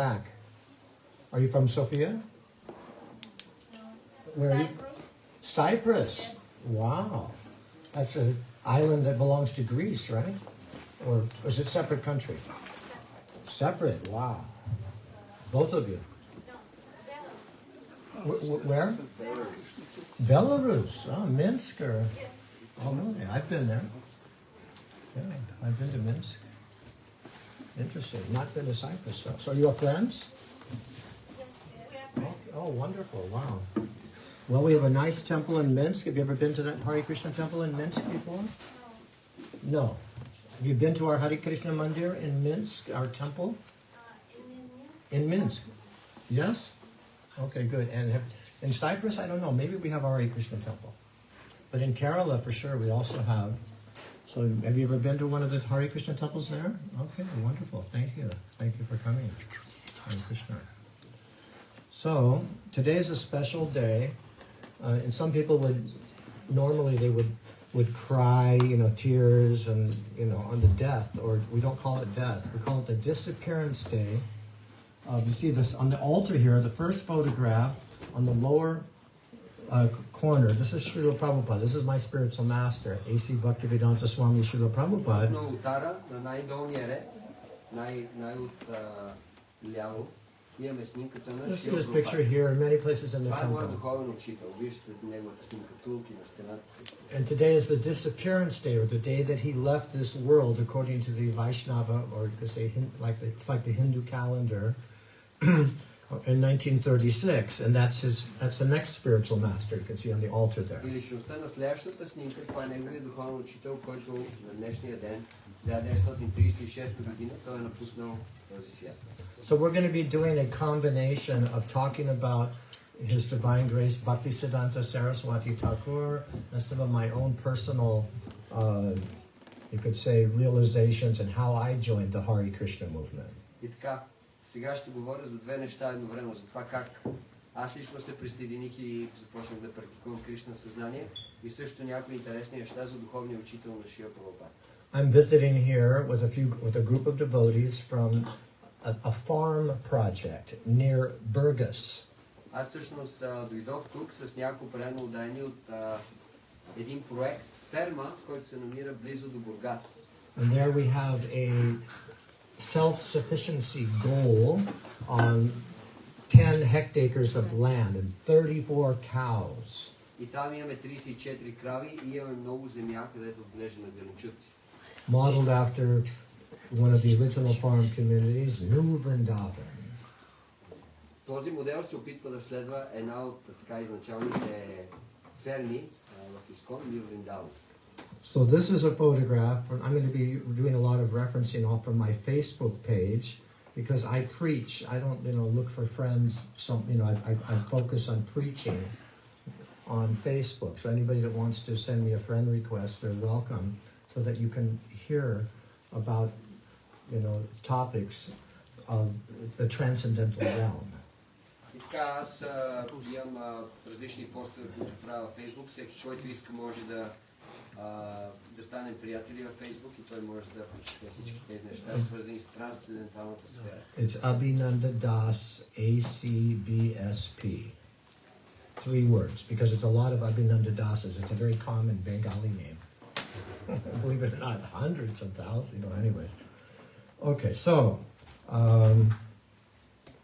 back. Are you from Sofia? No. Where are you? Cyprus. Yes. Wow. That's an island that belongs to Greece, right? Or is it separate country? Separate. Wow. Both of you. No. Where? Belarus. Oh, Minsk. Or... Yes. Oh, really? I've been there. Yeah, I've been to Minsk. Interesting. Not been to Cyprus. So are you friends? Oh, wonderful. Wow. Well, we have a nice temple in Minsk. Have you ever been to that Hare Krishna temple in Minsk before? No. Have you been to our Hare Krishna Mandir in Minsk, our temple? In Minsk. Yes? Okay, good. And in Cyprus, I don't know. Maybe we have our Hare Krishna temple. But in Kerala, for sure, we also have. So have you ever been to one of the Hare Krishna temples there? Okay, wonderful. Thank you. Thank you for coming. Hare Krishna. So today is a special day. And some people normally would cry, tears and, on the death, or we don't call it death. We call it the disappearance day. You see this on the altar here, the first photograph on the lower corner. This is Srila Prabhupada. This is my spiritual master, A.C. Bhaktivedanta Swami Srila Prabhupada. Let's see this picture here, many places in the temple. And today is the disappearance day, or the day that he left this world, according to the Vaishnava, or to say, it's like the Hindu calendar, in 1936, and that's the next spiritual master. You can see on the altar there. So we're going to be doing a combination of talking about His Divine Grace Bhaktisiddhanta Saraswati Thakur and some of my own personal, you could say, realizations and how I joined the Hare Krishna movement. Сега ще говоря за две неща едновременно, за това как аз лично се присъединих и започнах да практикувам Кришна съзнание и също някои интересни неща за духовния учител на Шрила Прабхупада. I'm visiting here with a group of devotees from a farm project near Burgas. Аз всъщност дойдох тук с няколко преданодайни от един проект, ферма, който се намира близо до Бургас. And there we have a self-sufficiency goal on 10 hectares of land and 34 cows. И там имаме 34 крави и имаме много земя, където отглеждаме зеленчуци. Modeled after one of the original farm communities, New Vrindavan. Този модел се опитва да следва една от така изначалните ферми в Искон, New Vrindavan. So this is a photograph. I'm going to be doing a lot of referencing off of my Facebook page because I preach. I don't, look for friends. I focus on preaching on Facebook. So anybody that wants to send me a friend request, they're welcome, so that you can hear about, topics of the transcendental realm. И така аз имам различни постове, които правя във Facebook. Всеки, който иска, може да станем приятели във Фейсбук и той може да прочете всички тези неща, свързани с трансценденталната сфера. It's Abhinanda Das, ACBSP. 3 words, because it's a lot of Abhinanda Dasas. It's a very common Bengali name. Believe it or not, hundreds of thousands, anyways. Okay, so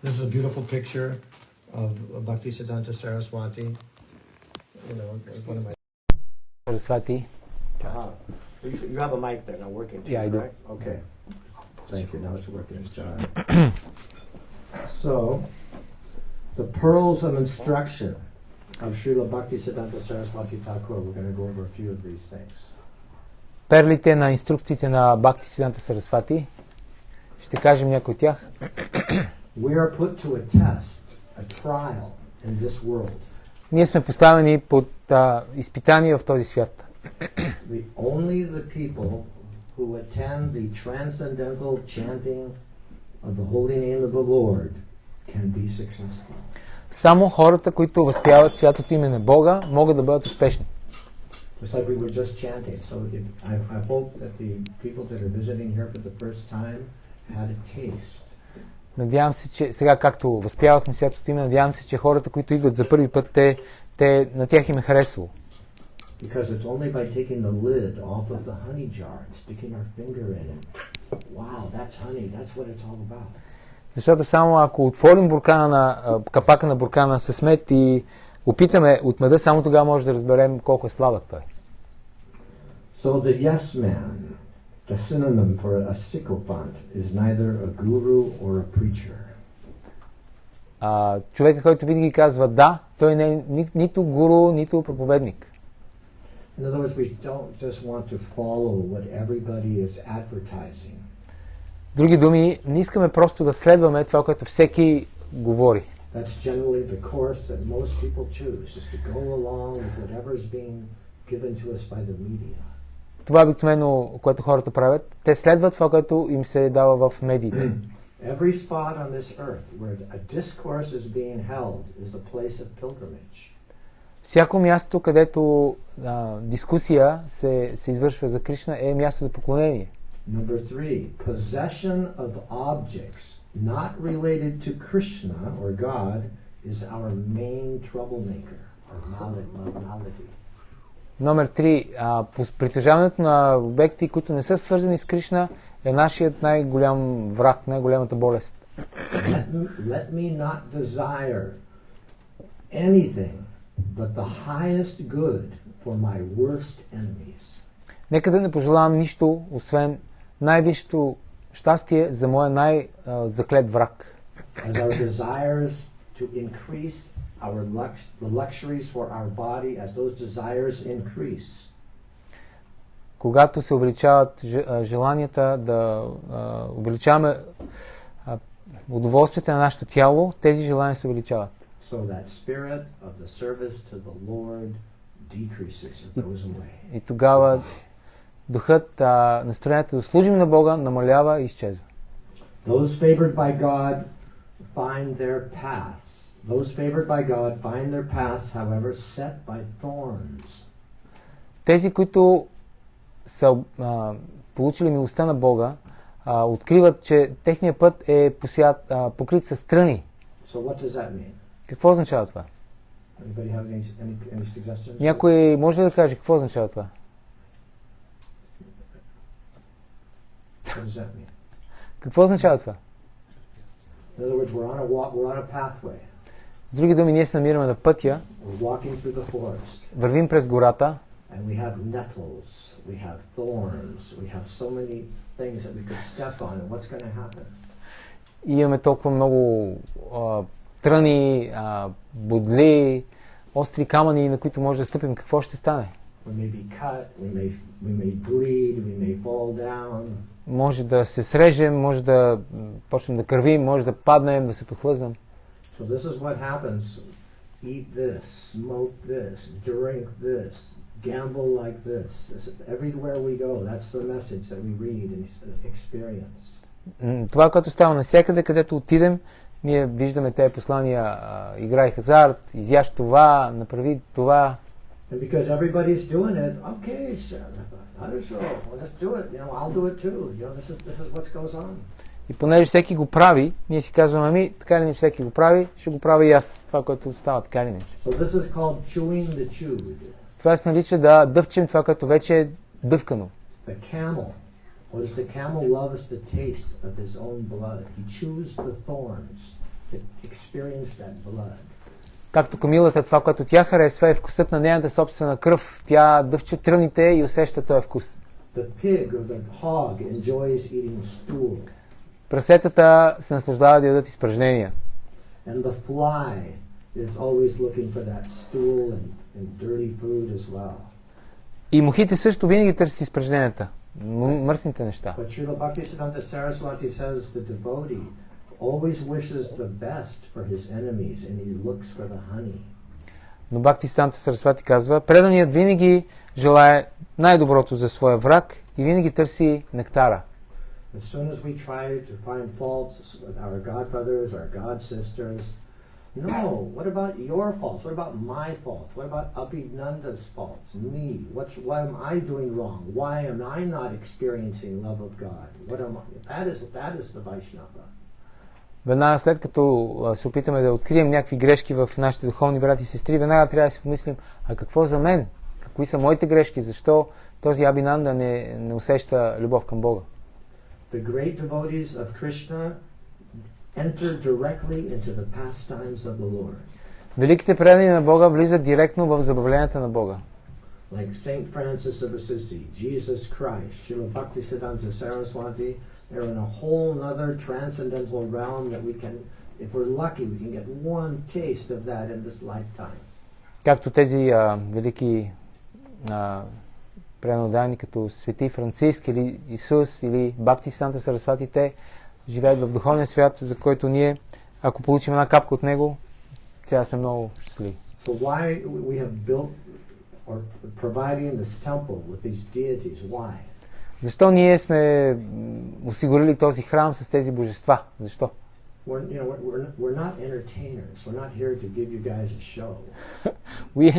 this is a beautiful picture of Bhaktisiddhanta Saraswati. One of my Saraswati. You have a mic there, not working too, yeah, I do. Right? Okay. Thank you. Now it's working. So, the pearls of instruction of Srila Bhaktisiddhanta Saraswati Thakur. We're going to go over a few of these things. Перлите на инструкциите на Бхактисиданта Сарасвати. Ще кажем някои от тях. We are put to a test, a trial in this world. Ние сме поставени под изпитание в този свят. Only the people who attend the transcendental chanting of the holy name of the Lord can be successful. Само хората, които възпяват святото име на Бога, могат да бъдат успешни. Just like we were just chanting. So I hope that the people that are visiting here for the first time had a taste Надявам се, че сега както възпявахме Святото име, надявам се, че хората, които идват за първи път, на тях им е харесало. Because it's only by taking the lid off of the honey jar and sticking our finger in and wow, that's honey, that's what it's all about. Защото само ако отворим капака на буркана с мед и опитаме от меда, само тогава може да разберем колко е сладък той. So the yes man, the synonym for a sycophant, is neither a guru or a preacher. Човека, който винаги казва да, той не е нито гуру, нито проповедник. In other words, we don't just want to follow what everybody is advertising. С други думи, не искаме просто да следваме това, което всеки говори. That's generally the course that most people choose, just to go along with whatever is being given to us by the media. Това е обикновено, което хората правят. Те следват това, което им се дава в медиите. Every spot on this earth where a discourse is being held is a place of pilgrimage. Всяко място, където дискусия се извършва за Кришна, е място за поклонение. Number 3, possession of objects not related to Krishna or God is our main troublemaker, or malady. Номер 3. Притежаването на обекти, които не са свързани с Кришна, е нашият най-голям враг, най-голямата болест. Let me not desire anything but the highest good for my worst enemies. Нека да не пожелавам нищо, освен най-висшето щастие за моя най-заклет враг. As our desires to increase the luxuries for our body, as those desires increase. Когато се увеличават желанията да увеличаваме удоволствията на нашето тяло, тези желания се увеличават. So that spirit of the service to the Lord decreases or goes away. И тогава духът, настроението да служим на Бога намалява и изчезва. Those favored by God find their paths. Those favored by God find their paths, however, set by thorns. Тези, които са получили милостта на Бога, откриват, че техният път е покрит с тръни. So what does that mean? Какво означава това? Anybody have any suggestions? Някой може ли да каже какво означава това? What does that mean? Какво означава това? In other words, we're on a pathway. С други думи, ние се намираме на пътя, We're walking through the forest. вървим през гората, And we have nettles, we have thorns, we have so many things that we could step on, and what's going to happen? и имаме толкова много тръни, бодли, остри камъни, на които може да стъпим. Какво ще стане? We may be cut, we may bleed, we may fall down. Може да се срежем, може да почнем да кървим, може да паднем, да се подхлъзнем. So this is what happens. Eat this, smoke this, drink this, gamble like this. Everywhere we go, that's the message that we read and experience. Това, което става навсякъде, където отидем, ние виждаме тези послания: играй хазарт, изяж това, направи това. And because everybody's doing it, okay, let's do it. I'll do it too. This is what goes on. И понеже всеки го прави, ние си казваме: така ли не всеки го прави, ще го правя и аз, това, което става, така ли не. So this is called chewing the chewed. Това се нарича да дъвчем това, което вече е дъвкано. The camel. What does the camel love is the taste of his own blood. He chews the thorns to experience that blood. Както камилата, това, което тя харесва, е вкусът на нейната собствена кръв. Тя дъвче тръните и усеща този вкус. The pig or the hog enjoys eating stool. Прасетата се наслаждава да ядат изпражнения. And the fly is always looking for that stool and dirty food as well. И мухите също винаги търсят изпражненията, мръсните неща. But Srila Bhaktisiddhanta Saraswati says the devotee always wishes the best for his enemies and he looks for the honey. Но Бхактисиданта Сарасвати казва: преданият винаги желае най-доброто за своя враг и винаги търси нектара. As soon as we try to find faults with our godbrothers, our god sisters, no, what about your faults? What about my faults? What about Abhinanda's faults? Me? Why am I doing wrong? Why am I not experiencing love of God? That is the Vaishnava. веднага след като се опитаме да открием някакви грешки в нашите духовни брати и сестри, веднага трябва да си помислим, а какво за мен? Какви са моите грешки? Защо този Абхинанда не усеща любов към Бога? The great devotees of Krishna enter directly into the pastimes of the Lord. Великите предани на Бога влизат директно в забавленията на Бога. Like Saint Francis of Assisi, Jesus Christ, Srila Bhaktisiddhanta Saraswati, they're in a whole other transcendental realm that we can, if we're lucky, we can get one taste of that in this lifetime. Както тези велики преданодайни, като Свети Франциск или Исус или Бхактисиданта Сарасвати, те живеят в духовния свят, за който ние, ако получим една капка от него, тя сме много щастливи. So why we have built or providing this temple with these deities? Why? Защо ние сме осигурили този храм с тези божества? Защо? We're not entertainers. We're not here to give you guys a show.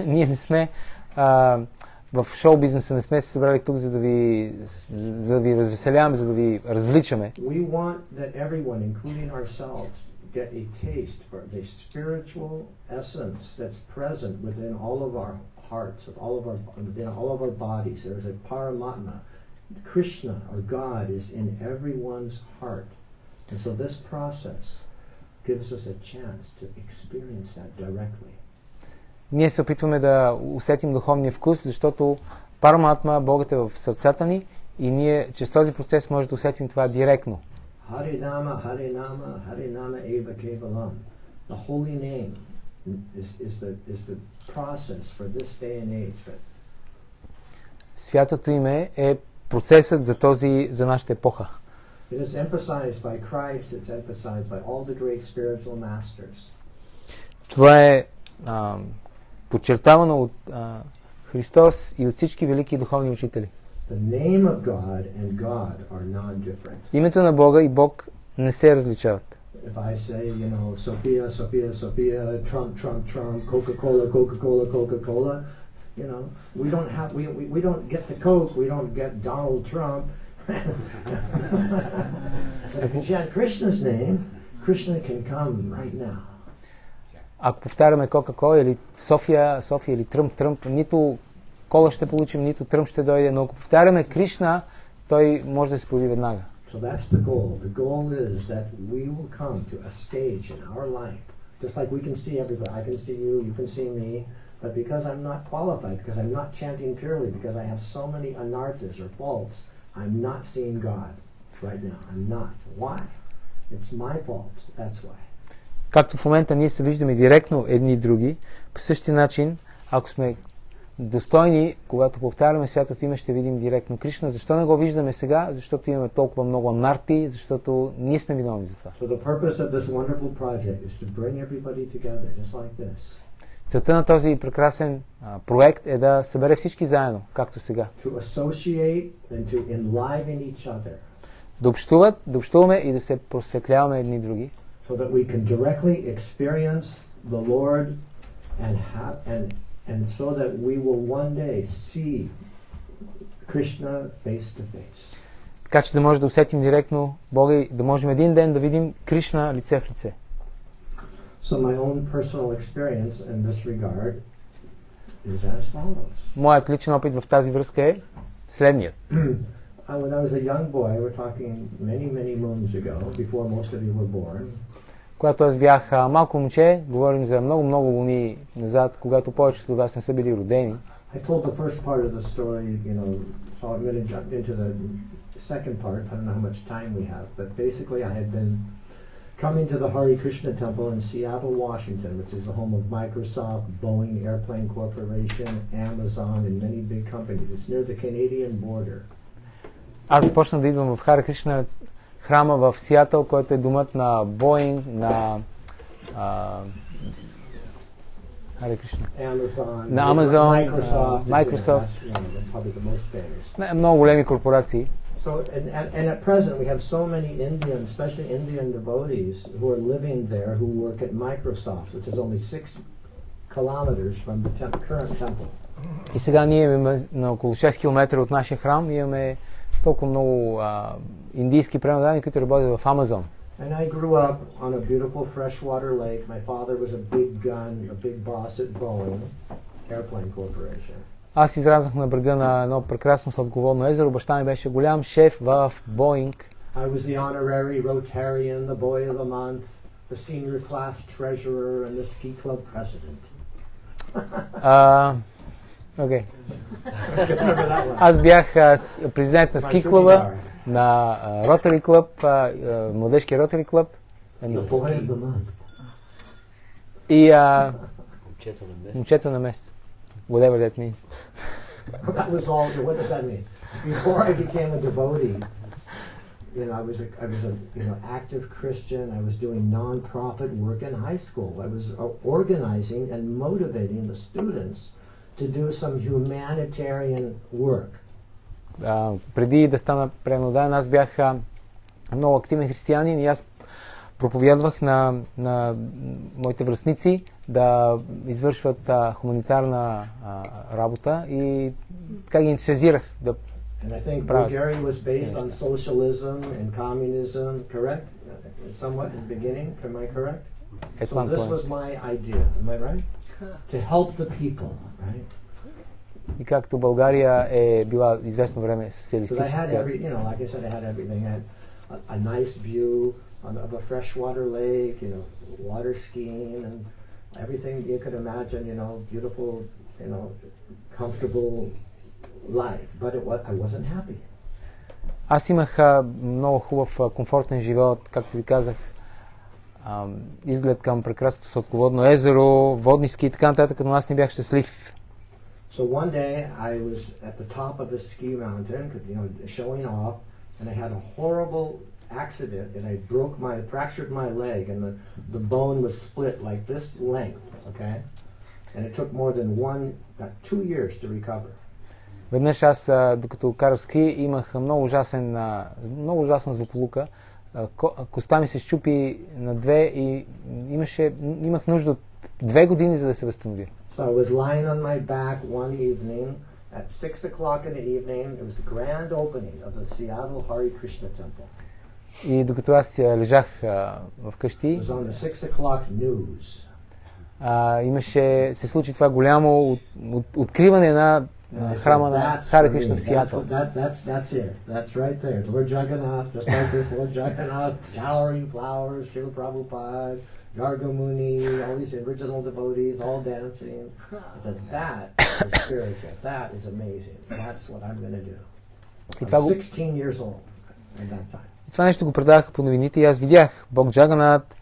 Ние не сме в шоу бизнеса, не сме се събрали тук, за да ви развеселяваме, за да ви развличаме. We want that everyone, including ourselves, get a taste for the spiritual essence that's present within all of our hearts, within all of our bodies. There's a Paramatma. Krishna, or God, is in everyone's heart. And so this process gives us a chance to experience that directly. Ние се опитваме да усетим духовния вкус, защото Параматма, Богът е в сърцата ни и ние чрез този процес може да усетим това директно. Harinama, Harinama, Harinama eva kevalam. The holy name is the process for this day and age. Святото име е процесът за нашата епоха. It is emphasized by Christ, it's emphasized by all the great spiritual masters. Това е подчертавано от Христос и от всички велики духовни учители. The name of God and God are non-different. Името на Бога и Бог не се различават. If I say, Sophia, Sophia, Sophia, Trump, Trump, Trump, Coca-Cola, Coca-Cola, Coca-Cola, we don't get the Coke, we don't get Donald Trump. But if you chant Krishna's name, Krishna can come right now. Ако повтаряме Кока-Кола или София или Тръмп, нито кола ще получим, нито Тръмп ще дойде, но ако повтаряме Кришна, той може да се появи веднага. So that's the goal. The goal is that we will come to a stage in our life, just like we can see everybody. I can see you, you can see me, but because I'm not qualified, because I'm not chanting purely, because I have so many anarthas or faults, I'm not seeing God right now. I'm not. Why? It's my fault. That's why. Както в момента ние се виждаме директно едни и други, по същия начин, ако сме достойни, когато повтаряме святото име, ще видим директно Кришна. Защо не го виждаме сега? Защото имаме толкова много анарти, защото ние сме виновни за това. So the purpose of this wonderful project is to bring everybody together, just like this. Целта на този прекрасен проект е да събере всички заедно, както сега. To associate and to enliven each other. Да общуваме и да се просветляваме едни други. So that we can directly experience the Lord and so that we will one day see Krishna face to face. Така че да може да усетим директно Бога и да можем един ден да видим Кришна лице в лице. So my own personal experience in this regard is as follows. Моят личен опит в тази връзка е следният. When I was a young boy, we're talking many moons ago, before most of you were born. Когато аз бях малко момче, говорим за много луни назад, когато повечето от вас не са били родени. I told the first part of the story, so I'm going to jump into the second part. I don't know how much time we have, but basically I had been coming to the Hare Krishna temple in Seattle, Washington, which is the home of Microsoft, Boeing Airplane Corporation, Amazon, and many big companies. It's near the Canadian border. Аз започнах да идвам в Харе Кришна храма в Сиатъл, който е домът на Боинг, на Amazon, Microsoft, много големи корпорации. So, and at present we have so many Indians, especially Indian devotees, who are living there, who work at Microsoft, which is only 6 kilometers from the current temple. И сега ние имаме на около 6 км от нашия храм, имаме толкова много индийски преводачи, които работят в Amazon. And I grew up on a beautiful freshwater lake. My father was a big gun, a big boss at Boeing Airplane Corporation. Аз израснах на брега на едно прекрасно сладководно езеро. Баща ми беше голям шеф в Боинг. I was the honorary Rotarian, the boy of the month, the senior class treasurer, and the ski club president. Окей. Remember that one? Аз бях президент на ски клуба, на Ротари клуб, младежкия Ротари клуб. The boy of the month. И момчето на месец. Whatever that means. That was all. What does that mean? Before I became a devotee, I was a active Christian. I was doing non-profit work in high school. I was organizing and motivating the students to do some humanitarian work. Преди да стана пренодан, аз бях много активен християнин и аз проповядвах на моите връстници да извършват хуманитарна работа и така ги ентусиазирах да And I think Bulgaria was based on socialism and communism, correct? Somewhat in the beginning, am I correct? So this was my idea, am I right? To help the people, right? И както България е била известно време So I социалистическа. had like I said, I had everything. I had a nice view of a freshwater lake, water skiing and everything you could imagine, beautiful, comfortable life. But I wasn't happy. Аз имах много хубав, комфортен живот, както ви казах, изглед към прекрасното сладководно езеро, водни ски и така нататък, но аз не бях щастлив. So one day I was at the top of a ski mountain, showing off, and I had a horrible accident, and I fractured my leg, and the bone was split like this length, okay? And it took more than 2 years to recover. Веднъж аз, докато карах ски, имах много ужасна злополука. Коста ми се счупи на две и имах нужда от 2 години, за да се възстанови. So I was lying on my back one evening at 6 o'clock in the evening. It was the grand opening of the Seattle Hare Krishna Temple. И докато аз лежах вкъщи, It was on the 6 o'clock news. се случи това голямо откриване на храма на Харе Кришна в Сиатъл. That's it. That's right there. Lord Jagannath, just like this Lord Jagannath, showering flowers, Srila Prabhupada, Gargamuni, all these original devotees, all dancing. I said, that is spiritual. That is amazing. That's what I'm going to do. I'm 16 years old at that time. Това нещо го предаваха по новините и аз видях Бог Джаганат,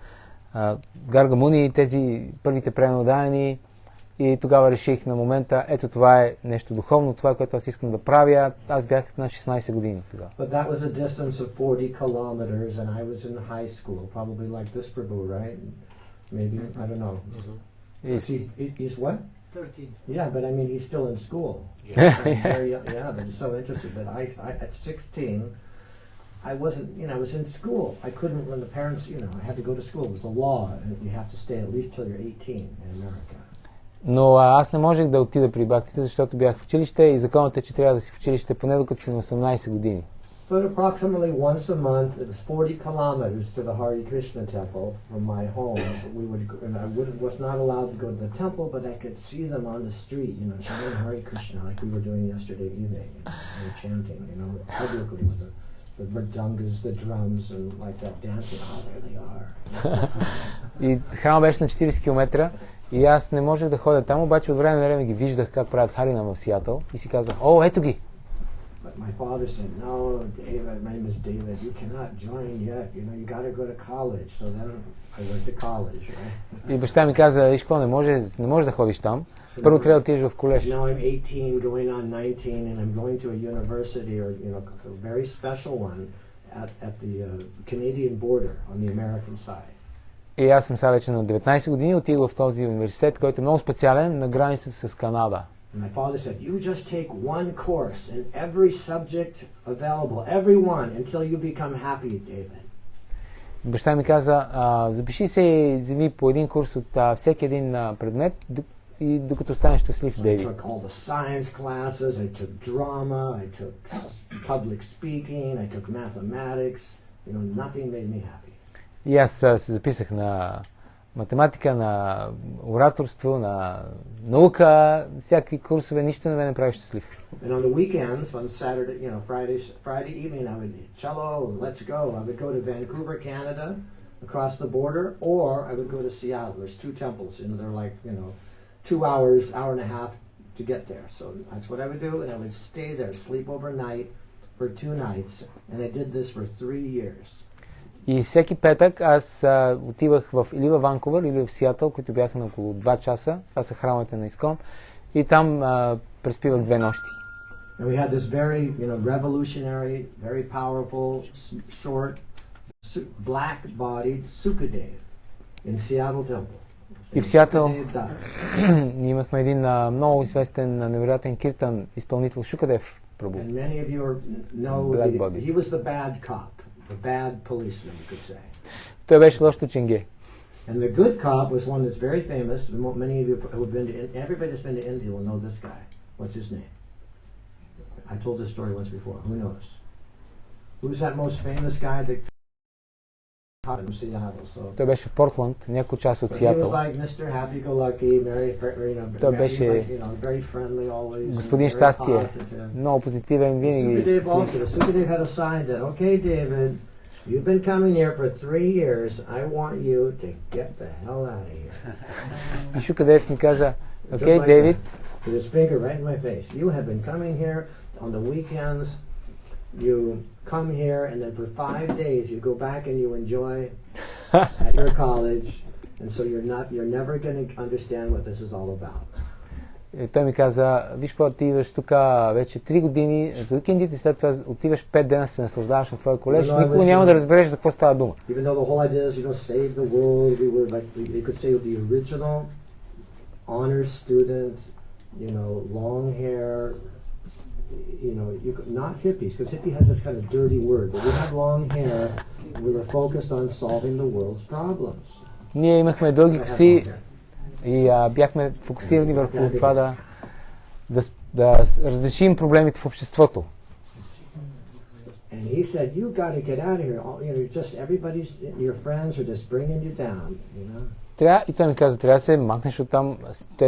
Гаргамуни, тези първите пренадаени и тогава реших на момента, ето това е нещо духовно, това е което аз искам да правя. Аз бях на 16 години тогава. But that was a distance of 40 kilometers and I was in high school, probably like this prabhu, right? Maybe, I don't know. He's what? 13. Yeah, but I mean he's still in school. Yeah, but he's so interested. But I at 16, I wasn't, I was in school. I couldn't, when the parents, I had to go to school. It was the law, and you have to stay at least till you're 18 in America. Но аз не можех да отида при бактите, защото бях в училище и законът е, че трябва да си в училище поне докато си на 18 години. But approximately once a month, it was 40 kilometers to the Hare Krishna temple from my home. And I was not allowed to go to the temple, but I could see them on the street, chanting Hare Krishna like we were doing yesterday evening, and chanting, publicly with the mridungas, the drums, and like that dancing. Oh, there they are. И храма беше на 40 км и аз не можех да ходя там, обаче от време на време ги виждах как правят харина в Сиатъл и си казвах, ето ги! But my father said, no, David, my name is David, you cannot join yet, you got to go to college. So then I went to college, right? И баща ми каза, виж какво, не можеш да ходиш там. Първо трябва да отидеш в колеж. Now I'm 18, going on 19, and I'm going to a university, or a very special one, at the Canadian border on the American side. И аз съм сега вече на 19 години, отидох в този университет, който е много специален, на границата с Канада. My father said, you just take one course in every subject available, every one, until you become happy, David. Баща ми каза, запиши се и вземи по един курс от всеки един предмет и докато станеш щастлив, Дейвид. I took all the science classes, I took drama, I took public speaking, I took mathematics, nothing made me happy. И аз се записах на математика, на ораторство, на наука, всякакви курсове, нищо не ме направи щастлив. And on the weekends, on Saturday, Friday evening, I would cello, let's go. I would go to Vancouver, Canada, across the border, or I would go to Seattle. There's two temples, and they're like, 2 hours, hour and a half to get there. So that's what I would do, and I would stay there, sleep overnight for 2 nights, and I did this for 3 years. И всеки петък аз отивах или във Ванкувър, или в Сиатъл, които бяха на около 2 часа. Това са храмовете на Искон. И там преспивах 2 нощи. And we had this very, revolutionary, very powerful, short, black-bodied Sukadev in Seattle Temple. И в Сиатъл ние имахме един много известен, невероятен киртан изпълнител Шукадев Прабху. And many of you know he was the bad cop, the bad policeman, you could say. Той беше лошото ченге. And the good cop was one that's very famous. Many of you who have been to, everybody that's been to India will know this guy. What's his name? I told this story once before. Who knows? Who's that most famous guy that cop in Seattle? So. Той беше в Портланд, някой част от Сиатъл. He was like Mr. Happy-go-lucky, Той беше very friendly always. Господин щастие, много позитивен винаги. Sukadev had a sign that, okay, David, you've been coming here for 3 years. I want you to get the hell out of here. И Шукадев ми каза, окей, Дейвид. With his finger right in my face. You have been coming here on the weekends. You come here, and then for 5 days you go back and you enjoy at your college, and so you're never going to understand what this is all about. И той ми каза, виж какво, ти идваш тук вече 3 години за уикендите, след това отиваш 5 дена се наслаждаваш на твоя колеж, никога няма да разбереш за какво става дума. Even though the whole idea is, save the world, we were like, you could say the original honor student, long hair, not hippies, because hippie has this kind of dirty word, but we had long hair, and we were focused on solving the world's problems. Ние имахме дълги коси и бяхме фокусирани върху това да разрешим проблемите в обществото. And he said, you got to get out of here. Your friends are just bringing you down, И той ми каза, трябва да се махнеш оттам,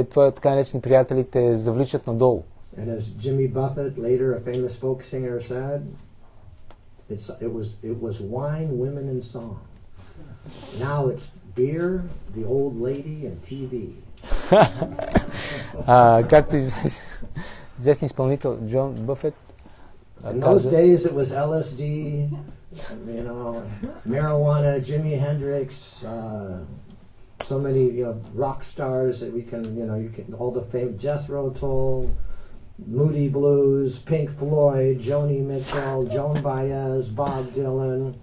твои така наречени приятели те завличат надолу. And as Jimmy Buffett, later a famous folk singer, said, it was wine, women, and song. Now it's beer, the old lady, and TV. Както известен изпълнител Джон Бъфет In those days it was LSD, marijuana, Jimi Hendrix, so many rock stars that we can, all the famous Jethro Tull, Moody Blues, Pink Floyd, Joni Mitchell, Joan Baez, Bob Dylan,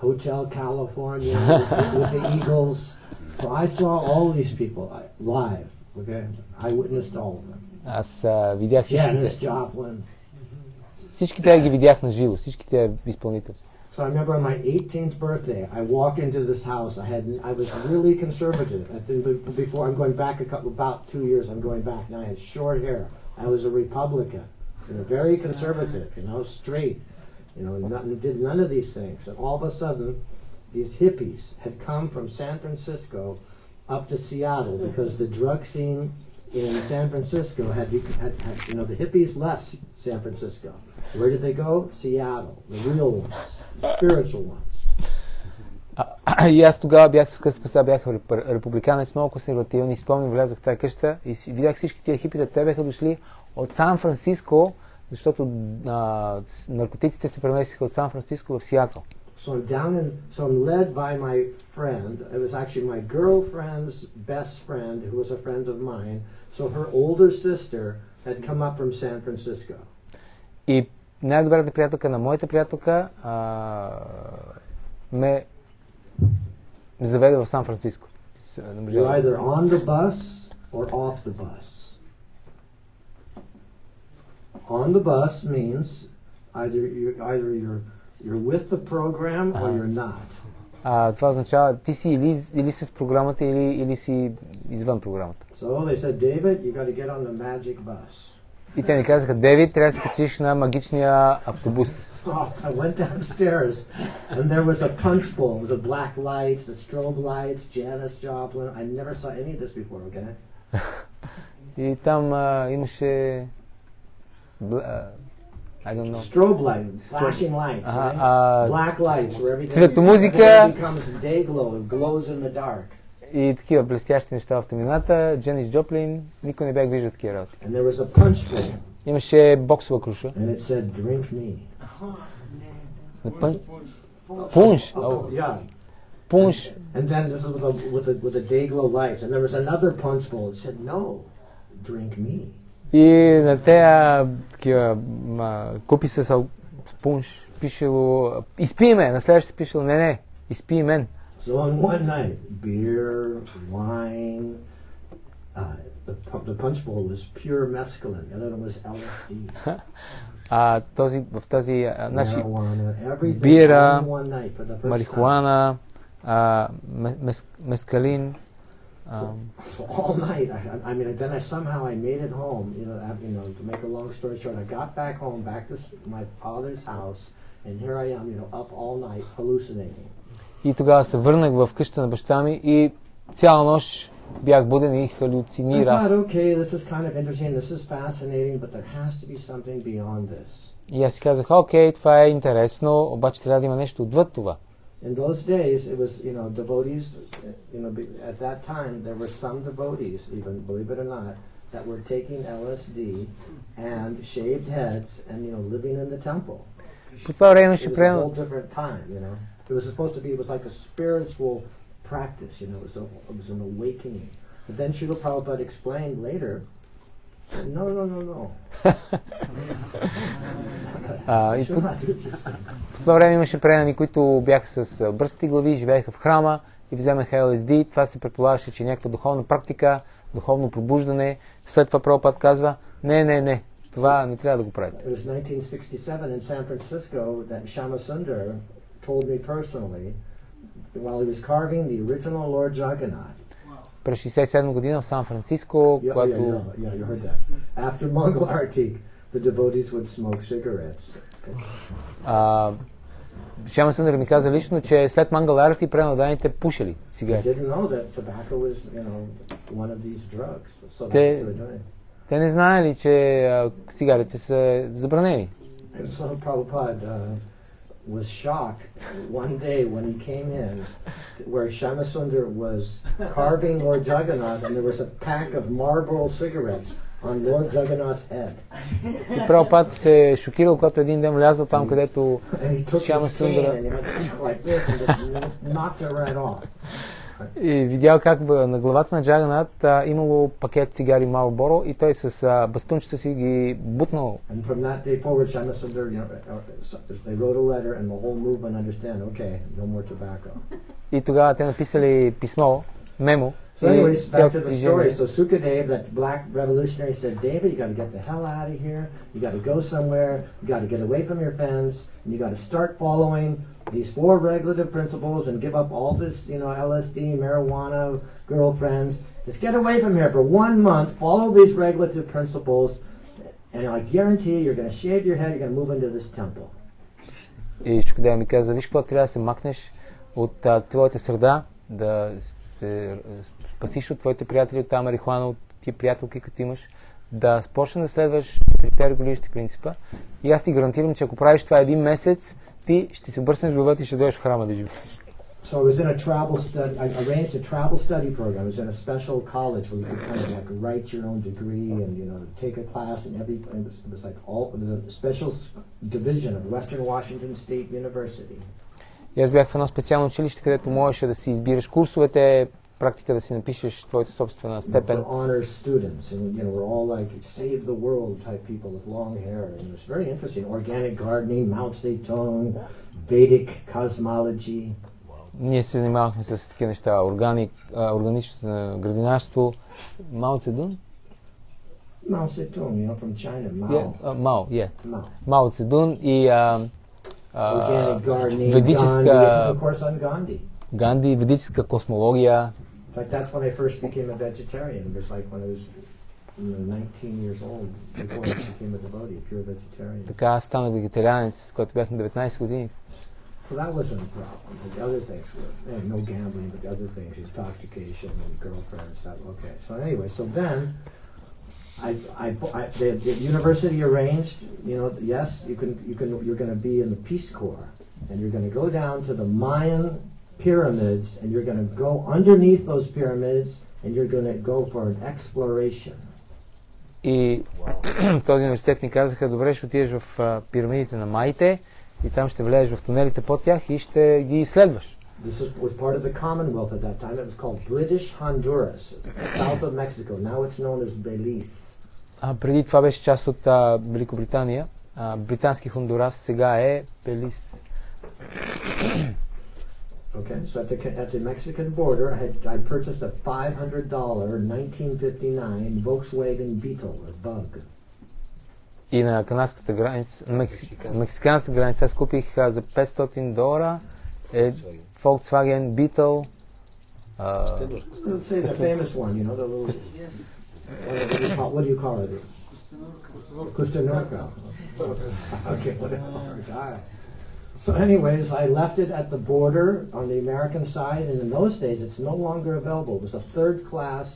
Hotel California with the Eagles. So I saw all these people live. Okay, I witnessed all of them. Аз видях Janis Joplin. Всички те ги видях на живо, всички те изпълнители. So I remember on my 18th birthday, I walk into this house. I was really conservative. Before I'm going back about 2 years, I'm going back now. I had short hair. I was a Republican, very conservative, straight, did none of these things. And all of a sudden, these hippies had come from San Francisco up to Seattle because the drug scene in San Francisco had the hippies left San Francisco. Where did they go? Seattle, the real ones, the spiritual ones. И аз тогава бях с къса коса, бях републиканец, много консервативен и спомням, влязох в тази къща и видях всички тия хипита, те бяха дошли от Сан Франциско, защото наркотиците се преместиха от Сан Франциско в Сиатъл. So I'm led by my friend. It was actually my girlfriend's best friend, who was a friend of mine. So her older sister had come up from San Francisco. И най-добрата приятелка на моята приятелка ме заведе в Сан Франциско. You're either on the bus or off the bus. On the bus means either you're with the program or you're not. Това означава, ти си или с програмата, или си извън програмата. So they said, David, you got to get on the magic bus. И те ни казаха, Девид, трябва да се качиш на магичния автобус. I went downstairs, and there was a punch bowl. It was a black lights, the strobe lights, Janis Joplin. I never saw any of this before, okay? И там имаше... I don't know. Strobe light, flashing lights, right? Black lights, where everything Цветомузика becomes day glow, it glows in the dark. и такива блестящи неща в тъмнината. Дженис Джоплин, никой не бях виждал такива работи. And there was a punch bowl. Имаше боксова круша. And it said, drink me. Пунш. Yeah. Пунш. And then this is with the day glow lights. And there was another punch bowl. It said, no, drink me. И на тея такива купи с пунш пишело изпи ме. На следващото пишело не, изпи мен. So on one night, beer, wine, the punch bowl was pure mescaline, and then it was LSD. В тази Marijuana, бира, everything on one night for the first марихуана, мескалин. So all night, I mean, then somehow I made it home. To make a long story short, I got back home, back to my father's house, and here I am, up all night hallucinating. И тогава се върнах в къща на баща ми и цяла нощ бях буден и халюцинирах. I thought, okay, this is kind of interesting, this is fascinating, but there has to be something beyond this. И аз си казах, окей, това е интересно, обаче трябва да има нещо отвъд това. In those days, it was, devotees, at that time, there were some devotees, even, believe it or not, that were taking LSD and shaved heads and, living in the temple. По това време It имаше was a примерно... whole different time, It was supposed to be, it was like a spiritual practice, it was an awakening. But then Srila Prabhupada explained later, no. По това време имаше преданни, които бяха с бръсти глави, живееха в храма и вземаха LSD. Това се предполагаше, че е някаква духовна практика, духовно пробуждане. След това Прабхупад казва, не, това не трябва да го правите. It was 1967 in San Francisco that Shama Sundar told me personally, while he was carving the original Lord Jagannath. През 67 година в Сан Франциско, когато... Yeah, you heard that. After Mangal Artik, the devotees would smoke cigarettes. Шама Сундар ми каза лично, че след Мангал Арти пренаданите пушили цигари. They didn't know that tobacco was, one of these drugs. So that's what they were doing. Те не знаели, че цигарите са забранени. And so Prabhupada was shocked one day when he came in where Shama Sundar was carving Lord Jagannath and there was a pack of Marlboro cigarettes on Lord Jagannath's head. И Прабхупад се шокирал, когато един ден влязъл там, където Шама Сундара и видял как на главата на Джаганат имало пакет цигари Marlboro и той с бастунчето си ги бутнал. И тогава те написали писмо, мемо. So anyways, back to the story. So Sukadev, that black revolutionary, said, David, you got to get the hell out of here. You got to go somewhere. You got to get away from your fence. And you got to start following these 4 regulative principles and give up all this, LSD, marijuana, girlfriends. Just get away from here for 1 month. Follow these regulative principles, and I guarantee you're going to shave your head. You're going to move into this temple. И Шукадева ми каза, виж какво трябва да се макнеш от твоята среда, да се спасиш от твоите приятели от тази марихуана, от тия приятелки, като имаш, да почнеш да следваш трите регулиращи принципа. И аз ти гарантирам, че ако правиш това 1 месец, ти ще се обръснеш главата и ще дойдеш в храма да живееш. So I was in a travel study. I arranged a travel study program. I was in a special college where you could kind of like write your own degree and take a class and it was like it was a special division of Western Washington State University. И аз бях в едно специално училище, където можеше да си избираш курсовете, практика да си напишеш твоята собствена степен. Honors students and we're all like save the world type people with long hair and it's very interesting. Organic gardening, Mao Zedong, Vedic cosmology. Ние се занимавахме с такива неща, органично градинарство. Мао Цедун? Mao Zedong, from China, Mao. Мао Цедун и Organic gardening, ведическа... of course on Gandhi. Ганди, ведическа космология. In fact, that's when I first became a vegetarian. It was like when I was 19 years old before I became a devotee, a pure vegetarian. Така аз станах вегетарианец, когато бях на 19 години. So that wasn't a problem. But the other things were no gambling, but the other things, intoxication and girlfriends. That okay. So anyway, so then the university arranged. You know, yes, you're going to be in the Peace Corps, and you're going to go down to the Mayan pyramids, and you're going to go underneath those pyramids, and you're going to go for an exploration. И в този университет ни казаха, добре, ще отидеш в пирамидите на Маите и там ще влезеш в тунелите под тях и ще ги изследваш. This was part of the Commonwealth at that time. It was called British Honduras, south of Mexico. Now it's known as Belize. Преди това беше част от Великобритания. Британски Хондурас сега е Белиз. Okay, so at the Mexican border, I purchased a $500 1959 Volkswagen Beetle, a Bug. И на канадската граница, мексиканската граница, аз купих за $500 Volkswagen Beetle. Let's say the famous one, you know, the little. What do you call it? Kustanurka. Okay, whatever. So anyways, I left it at the border on the American side, and in those days it's no longer available. It was a third-class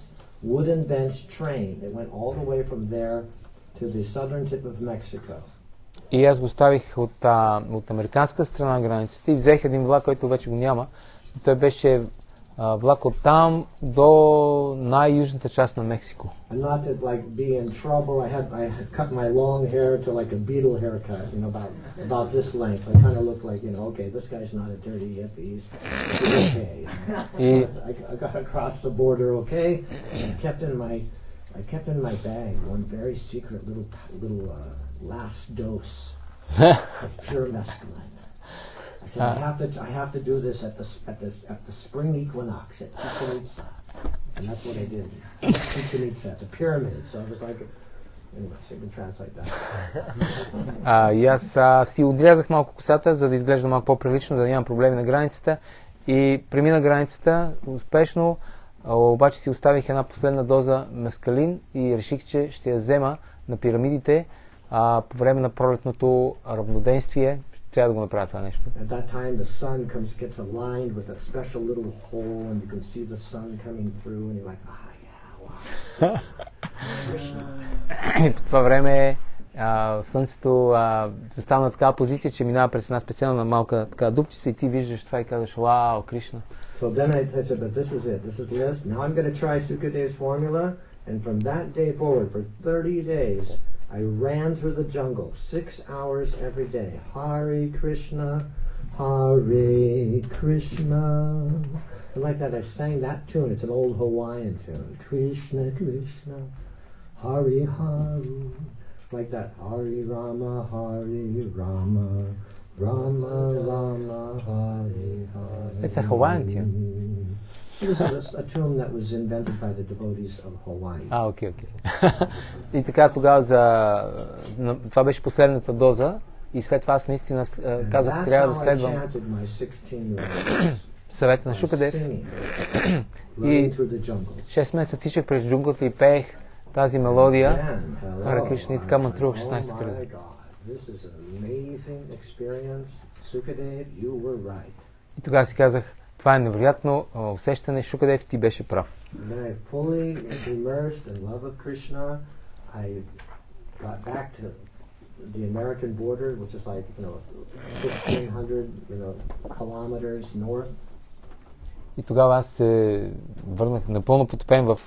wooden bench train. It went all the way from there to the southern tip of Mexico. И аз го ставих от американската страна на границата и взех един влак, който вече го няма. Той беше влак от там до най-южната част на Мексико. And not to like be in trouble, I had cut my long hair to like a beetle haircut, you know, about this length. I kind of looked like, you know, okay, this guy's not a dirty hippie, he's okay. I got across the border, okay. And I kept in my bag one very secret little last dose of pure mescaline. I said, I have to do this at the spring equinox at Chichen Itza. And that's what I did. Chichen Itza, the pyramids. So I was like, anyway, so you can translate that. И аз си отрязах малко косата, за да изглежда малко по-прилично, да нямам проблеми на границата. И премина границата успешно, обаче си оставих една последна доза мескалин и реших, че ще я взема на пирамидите по време на пролетното равноденствие. Трябва да го направя това нещо. At that time the sun gets aligned with a special little hole and you can see the sun coming through and you're like, yeah, wow. И по това време слънцето застана такава позиция, че минава през една специална малка така дупчица и ти виждаш това и казваш, вау, Кришна. So then I said, but this is it. This is this. Now I'm going to try Sukadeva's formula, and from that day forward, for 30 days, I ran through the jungle 6 hours every day. Hare Krishna, Hare Krishna. And like that, I sang that tune. It's an old Hawaiian tune. Krishna, Krishna, Hare Hare. Like that. Hare Rama, Hare Rama, Rama Rama, Hare Hare. It's a Hawaiian tune. It was a tune that was invented by the devotees of Hawaii. Окей. И така тогава това беше последната доза и след това аз наистина казах, трябва да следвам съвета на Шукадев. И 6 месеца тичах през джунглата и пеех тази мелодия Харе Кришна и така мантрувах 16 кръга. И тогава си казах, това е невероятно усещане, Шукадев, ти беше прав. The American border, which is like, 1,500, kilometers north. И тогава аз се върнах напълно потопен в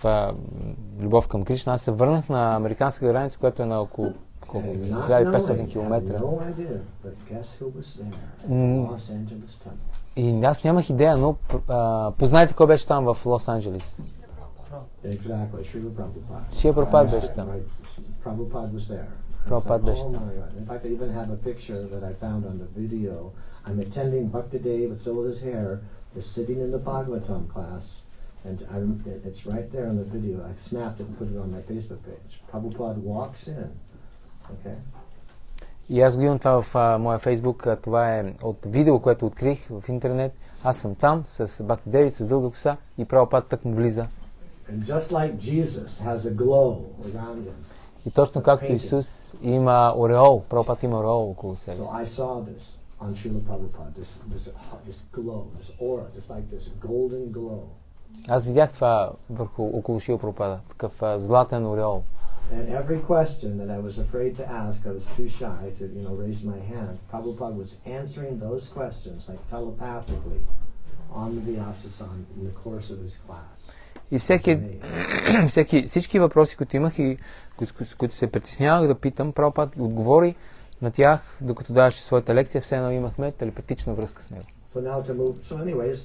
любов към Кришна. Аз се върнах на американска граница, която е на около 1500 км. И аз нямах идея, но познайте кой беше там в Лос-Анджелес. Exactly, Srila Prabhupada. Шрила Прабхупада беше там. Prabhupada was there. Prabhupada беше там. In fact, I even have a picture that I found on the video. I'm attending Bhaktadeva with all his hair, is sitting in the Bhagavatam class, and it's right there on the video. I snapped it and put it on my Facebook page. Prabhupada walks in. Okay. И аз го имам това в моя Фейсбук. Това е от видео, което открих в интернет. Аз съм там с Бхактидеви, с дълга коса и Прабхупада тък му влиза. And just like Jesus has a glow around him. И точно както Исус има ореол, Прабхупад има ореол около себе си. So I saw this on Srila Prabhupada, this glow, this aura, just like this golden glow. Аз видях това около Шрила Прабхупада, такъв златен ореол. And every question that I was afraid to ask, I was too shy to, raise my hand. Prabhupada was answering those questions like telepathically on the Vyasasana in the course of his class. И всички въпроси, които имах и с които се притеснявах да питам, Прабхупад отговори на тях, докато даваше своята лекция, все едно имахме телепатична връзка с него. So now to move. So anyways,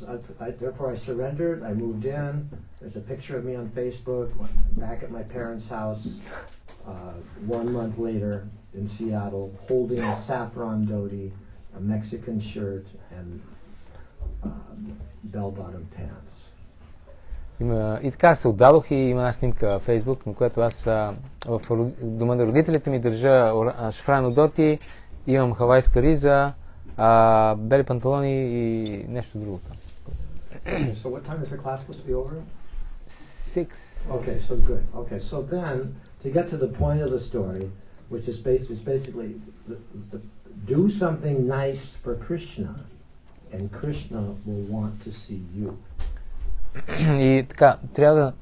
therefore I surrendered. I moved in. There's a picture of me on Facebook, back at my parents' house, 1 month later in Seattle, holding a saffron dhoti, a Mexican shirt, and bell-bottom pants. И така се отдадох и има една снимка във Фейсбук, на която аз в дома на родителите ми държа шифрано доти, имам хавайска риза, бели панталони и нещо друго там. Okay, so what time is the class supposed to be over? 6. Okay, so good. Okay, so then to get to the point of the story, which is basically do something nice for Krishna, and Krishna will want to see you. И така, трябва да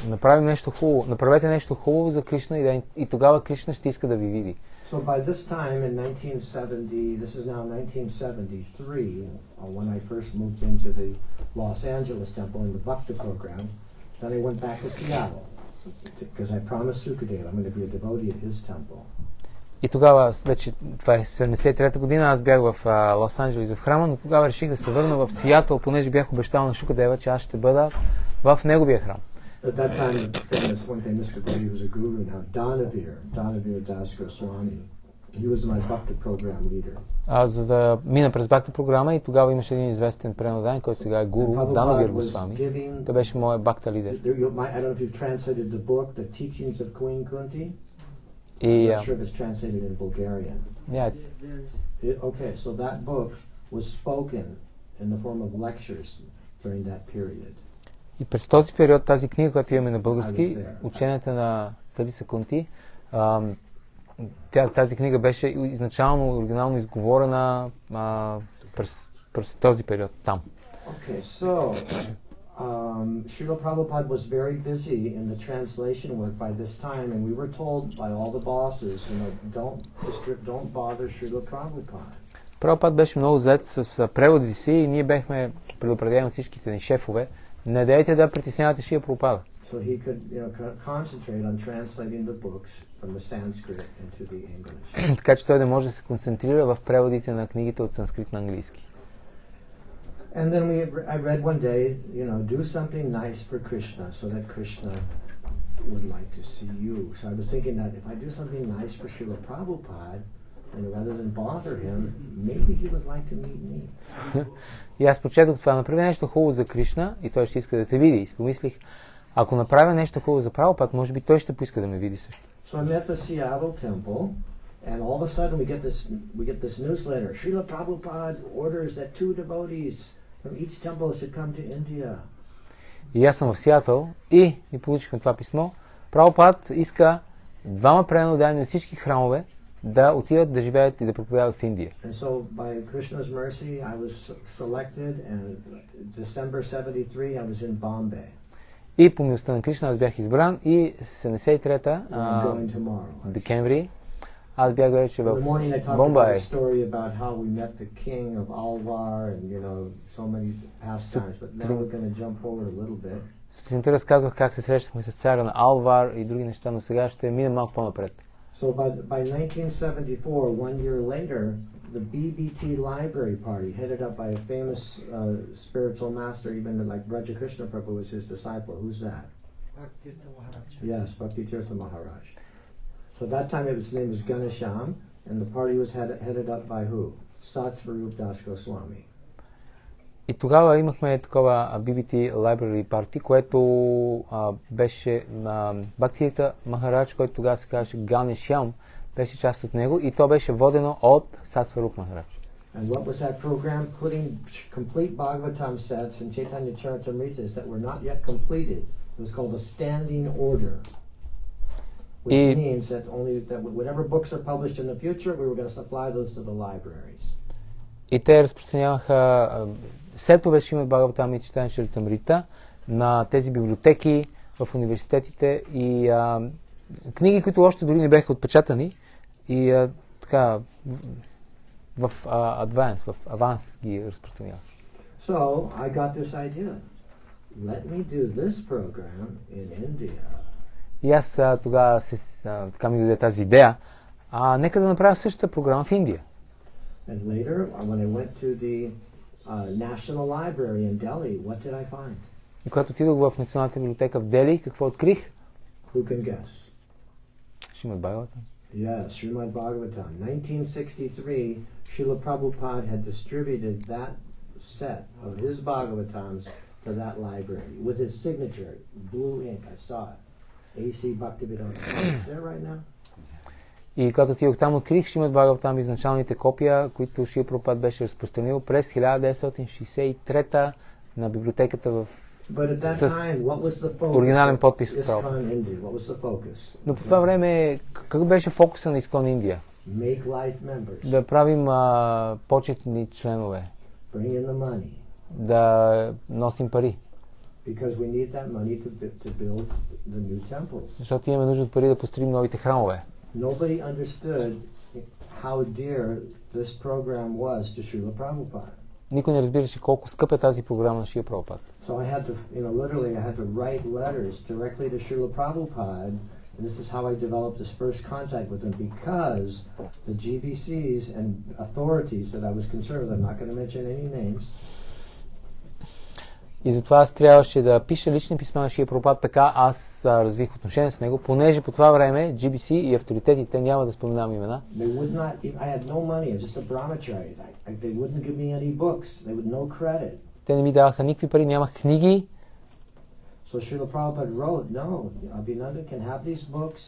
направим нещо хубаво. Направете нещо хубаво за Кришна и тогава Кришна ще иска да ви види. So by this time in 1970, this is now 1973, when I first moved into the Los Angeles temple in the Bhakti program, then I went back to Seattle because I promised Sukadeva I'm going to be a devotee at his temple. И тогава, вече това е 73-та година, аз бях в Лос Анджелес в храма, но тогава реших да се върна в Сиатъл, понеже бях обещал на Шукадева, че аз ще бъда в неговия храм. At that time, one famous devotee was a guru now, Danavir Das Goswami. He was my Bhakti program leader. За да мина през Бхакти програма и тогава имаше един известен пренодан, който сега е гуру, Данавир Госвами. Той беше моят Бхакта лидер. I don't know if you've translated the book, The Teachings of Queen Kunti. I'm not sure if it's translated in Bulgarian. Yeah. Okay, so that book was spoken in the form of lectures during that period. И през този период тази книга, която имаме на български, Ученията на Салиса Кунти, тази книга беше изначално оригинално изговорена през този период там. Okay, so Srila Prabhupada was very busy in the translation work by this time, and we were told by all the bosses, don't bother Srila Prabhupada. Прабхупад беше много зает с преводите си и ние бехме предупредени от всичките ни шефове, не дайте да притеснявате Шрила Прабхупада. So he could concentrate on translating the books from the Sanskrit into the English. Така че той да може да се концентрира в преводите на книгите от санскрит на английски. And then I read one day, do something nice for Krishna so that Krishna would like to see you. So I was thinking that if I do something nice for Srila Prabhupada, rather than bother him, maybe he would like to meet me. И аз прочетох това, направи нещо хубаво за Кришна и той ще иска да те види. И си помислих, ако направя нещо хубаво за Прабхупад, може би той ще поиска да ме види също. So I'm at the Seattle temple, and all of a sudden we get this newsletter. Srila Prabhupada orders that 2 devotees from each temple should come to India. И аз съм в Сиатъл и получихме това писмо. Прабхупад иска 2 пренодани от всички храмове да отидат да живеят и да проповядват в Индия. And so by Krishna's mercy I was selected, and December 73 I was in Bombay. И по милостта на Кришна аз бях избран и 73-та декември аз бях вече в Бомбай. Сутринта разказвах как се срещахме с царя на Алвар и други неща, но сега ще минем малко по-напред. So by 1974, 1 year later, the BBT Library Party, headed up by a famous spiritual master, even like Braja Krishna Prabhu was his disciple. Who's that? Bhakti-tirtha Maharaj. Yes, Bhakti-tirtha Maharaj. So that time his name was Ganesham, and the party was headed up by who? Satsvarup Das Goswami. И тогава имахме такова BBT Library Party, което беше на Бхакти-tirtha Махарадж, който тогава се казваше Ганешям, беше част от него и то беше водено от Сатсваруп Махарадж. And what was that program? Putting complete Bhagavatam sets and Chaitanya Charitamritas that were not yet completed It was called a standing order, which means that only that whatever books are published in the future, we were going to supply those to the libraries. И те разпространяваха сетове Шримад Бхагаватам и Чайтанья Чаритамрита на тези библиотеки в университетите и книги, които още дори не бяха отпечатани и така в аванс ги разпространявах. So I got this idea. Let me do this program in India. И аз тогава така ми дойде тази идея. Нека да направя същата програма в Индия. And later, when I went to the National Library in Delhi, what did I find? И когато отидох в Националната библиотека в Дели, какво открих? Who can guess? Шримад Бхагаватам. Yes, Srimad Bhagavatam. 1963, Srila Prabhupada had distributed that set of his Bhagavatams to that library with his signature, blue ink. I saw it. A.C. Bhaktivedanta. Is there right now? И когато отидох там, открих Шримад Бхагаватам изначалните копия, които Шрила Прабхупад беше разпространил през 1963 на библиотеката в оригинален подпис от Прабхупад. Но по това време, как беше фокуса на Искон Индия? Да правим почетни членове. Да носим пари. Защото имаме нужда от пари да построим новите храмове. Nobody understood how dear this program was to Srila Prabhupada. Никой не разбираше колко скъпа е тази програма на Шрила Прабхупад. So I had to, literally I had to write letters directly to Srila Prabhupada, and this is how I developed this first contact with him, because the GBCs and authorities that I was concerned with, I'm not going to mention any names. И затова аз трябваше да пиша лични писма на Шрила Прабхупад, така аз развих отношения с него, понеже по това време GBC и авторитетите, няма да споменавам имена, те не ми даваха никакви пари, нямах книги. So Srila Prabhupada wrote, no, Abhinanda can have these books,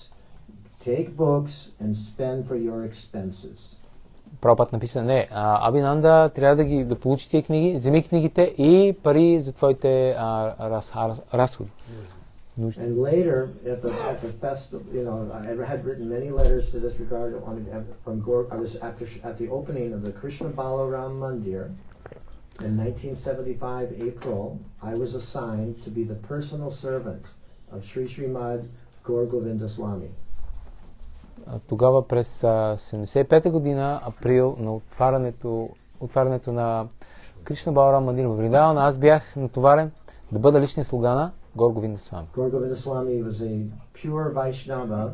take books and spend for your expenses. Прабхупад написа, не, Абхинанда трябва да получи тия книги, вземи книгите и пари за твоите разходи. And later, at the festival, I had written many letters to this regard. I was at the opening of the Krishna Balaram Mandir in 1975 April. I was assigned to be the personal servant of Sri Srimad Gaur Govinda Swami. Тогава през 75-та година, април, на отварянето на Кришна Баларам Мандир в Вриндаван, аз бях натоварен да бъда личния слуга на Гаур Говинда Свами. Gaur Govinda Swami was a pure Vaishnava,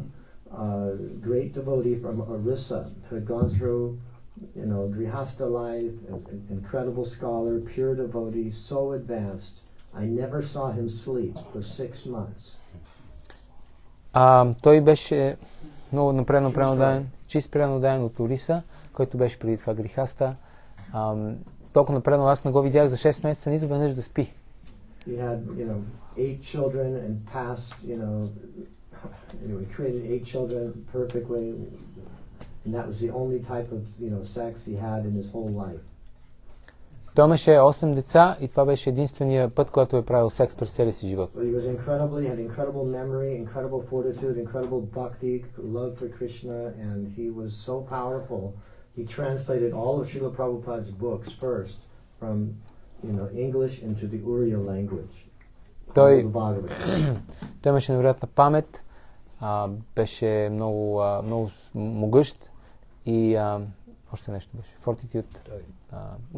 great devotee from Orissa, who had gone through, Grihastha life, incredible scholar, pure devotee, so advanced. I never saw him sleep for 6 months. Той беше много напредно чист преданен от Ориса, който беше преди това Грихаста. Толкова напредно аз не го видях за 6 месеца, нито веднъж да спи. He had, 8 children and passed, he created 8 children perfectly, and that was the only type of, sex he had in his whole life. Той имаше 8 деца и това беше единствения път, когато е правил секс през целия си живот. So he had incredible memory, incredible fortitude, incredible bhakti, love for Krishna, and he was so powerful. He translated all of Srila Prabhupada's books first from, English into the Uriya language. Той имаше невероятна памет, беше много могъщ и още нещо беше. Fortitude.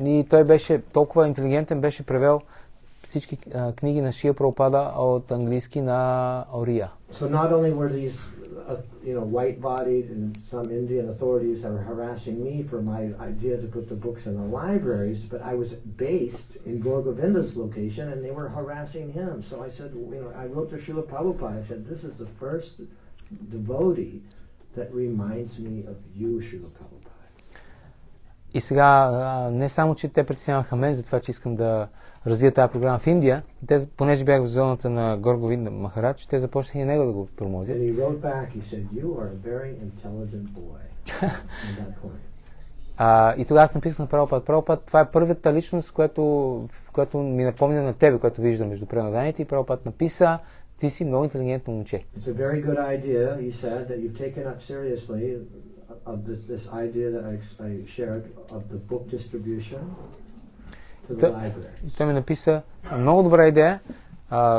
И той беше толкова интелигентен, беше превел всички книги на Шрила Прабхупада от английски на Ория. So not only were these white-bodied and some Indian authorities that were harassing me for my idea to put the books in the libraries, but I was based in Gaur Govinda's location and they were harassing him. So I said, I wrote to Srila Prabhupada, I said, this is the first devotee that reminds me of you, Srila Prabhupada. И сега не само, че те притесняваха мен за това, че искам да развия тази програма в Индия, те, понеже бях в зоната на Гаур Говинда Махарадж, те започнаха и него да го промозят. И тогава аз написах на Прабхупад, това е първата личност, която ми напомня на тебе, която виждам между пренаданията, и Прабхупад написа, ти си много интелигентно момче. It's a very good idea, he said, that you've taken up seriously of this idea that I shared of the book distribution to the library. Той ми написа много добра идея,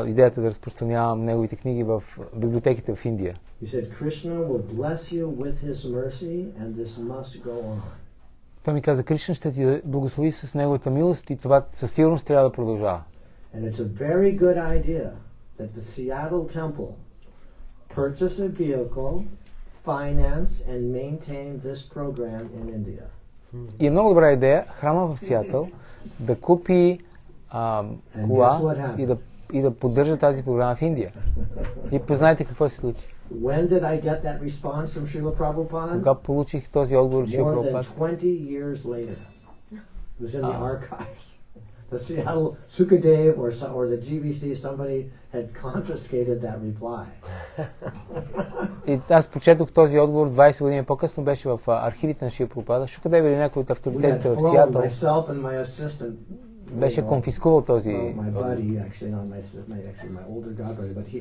идеята да разпространявам неговите книги в библиотеките в Индия. He said, Krishna will bless you with his mercy and this must go on. Той ми каза, Кришна ще ти благослови с неговата милост и това със сигурност трябва да продължава. And it's a very good idea that the Seattle temple purchase a vehicle, finance and maintain this program in India. И е много добра идея храма в Сиатъл да купи кола и да поддържа тази програма в Индия. И познайте какво се случи. When did I get that response from Srila Prabhupada? Кога получих този отговор от Шрила More than Прабхупада? 20 years later. It was in the archives. The Seattle Sukadev or the GBC, somebody had confiscated that reply. И аз прочетох този отговор 20 години по-късно, беше в архивите на Шрила Прабхупада. Шукадев или някой от авторитетите в Сиатъл беше конфискувал този my buddy, actually, my older godbrother, but he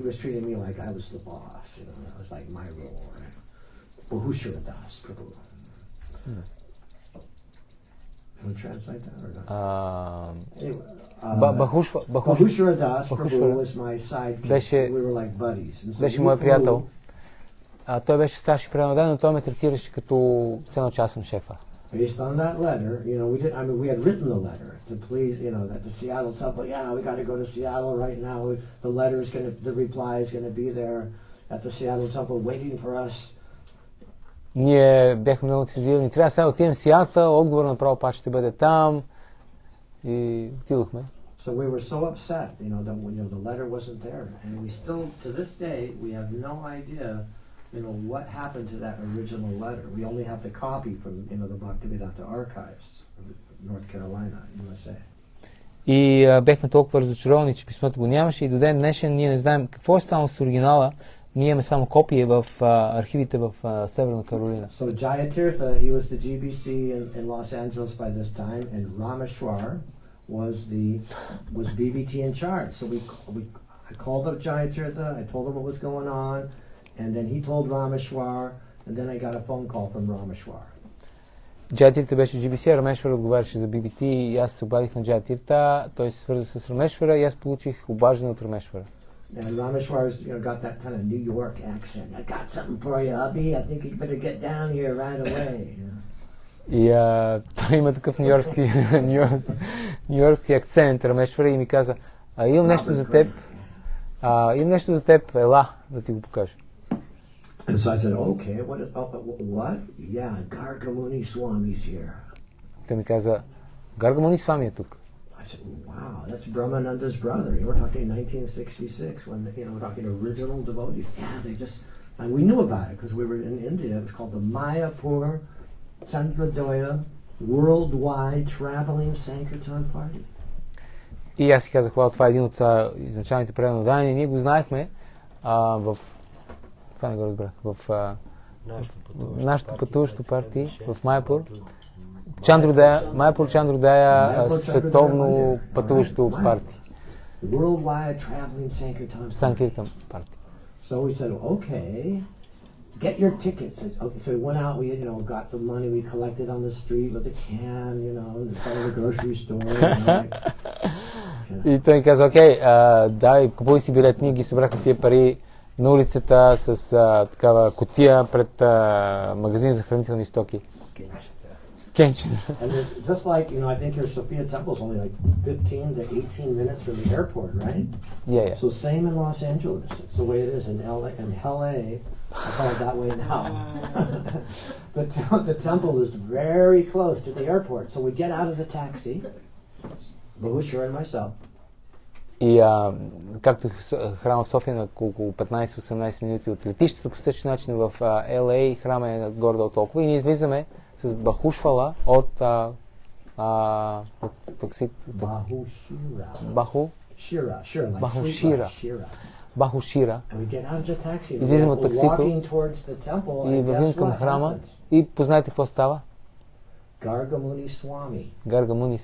was treating me like I was the boss. You know, that was like my role. Right? Bahushara Das Prabhu. Can we translate that or not? Bahushara Das Prabhu was my sidekick. We were like buddies. Беше мой приятел. Той беше старши пренадан, но той ме третираше като все едно, че аз съм шефа. Based on that letter, you know, we had written the letter to please, you know, that the Seattle temple, we got to go to Seattle right now. The reply is going to be there at the Seattle temple waiting for us. Ние бяхме много ентузиазирани. Трябва сега да отидем в Сиатъл, отговор на Прабхупада ще бъде там. И отидохме. So we were so upset, you know, that the letter wasn't there. And we still, to this day, we have no idea, you know, what happened to that original letter. We only have the copy from, you know, the Bhaktivedanta archives of North Carolina, USA. И бяхме толкова разочаровани, че писмото го нямаше и до ден днешен ние не знаем какво е станало с оригинала. Ние имаме само копие в архивите в Северна Каролина. So Jayatirtha, he was the GBC in Los Angeles by this time, and Rameshwar was BBT in charge. So I called up Jayatirtha, I told him what was going on, and then he told Rameshwar, and then I got a phone call from Rameshwar. Джаятирта беше GBC, а Рамешвара отговаряше за BBT и аз се обадих на Джаятирта, той се свърза с Рамешвара и аз получих обаждане от Рамешвара. And Rameshwar's, you know, got that kind of New York accent. I got something for you, Abhi. I think you better get down here right away. И той има такъв нью-йоркски акцент, Рамешвара, и ми каза, имам нещо за теб, ела да ти го покажа. And so I said, okay, what? Yeah, Gargamuni Swami's here. Той ми каза, Гаргамуни Свами е тук. I said, wow, that's Brahmananda's brother. We're talking 1966 when, you know, we're talking original devotees. Yeah, and we knew about it because we were in India. It was called the Mayapur Chandrodaya Worldwide Traveling Sankirtan Party. И аз си казах, това е един от изначалните преданодания. Ние го знаехме в... Това не го разбрах. В нашето пътуващо парти в Майапур. Майапур Чандродая световно пътуващо парти. Worldwide Traveling Sankirtan парти. So we said, okay, get your tickets. Okay, so we went out, we, you know, got the money we collected on the street with a can, you know, in front of the grocery store. И той каза, окей, дай, купуй си билет. Ние ги събрахме тия пари на улицата с такава кутия пред магазин за хранителни стоки. Кенчета. And just like, you know, I think your Sophia Temple is only like 15 to 18 minutes from the airport, right? Yeah. So same in Los Angeles. It's the way it is in LA. In LA, I call it that way now. The temple is very close to the airport. So we get out of the taxi, Bahushara and myself. И както храма в София на около 15-18 минути от летището, по същия начин в LA храма е горе-долу толкова. И ние излизаме с Бахушвала от такси... Бахушира. Излизаме от таксито и вървим към храма и познайте какво става? Gargamuni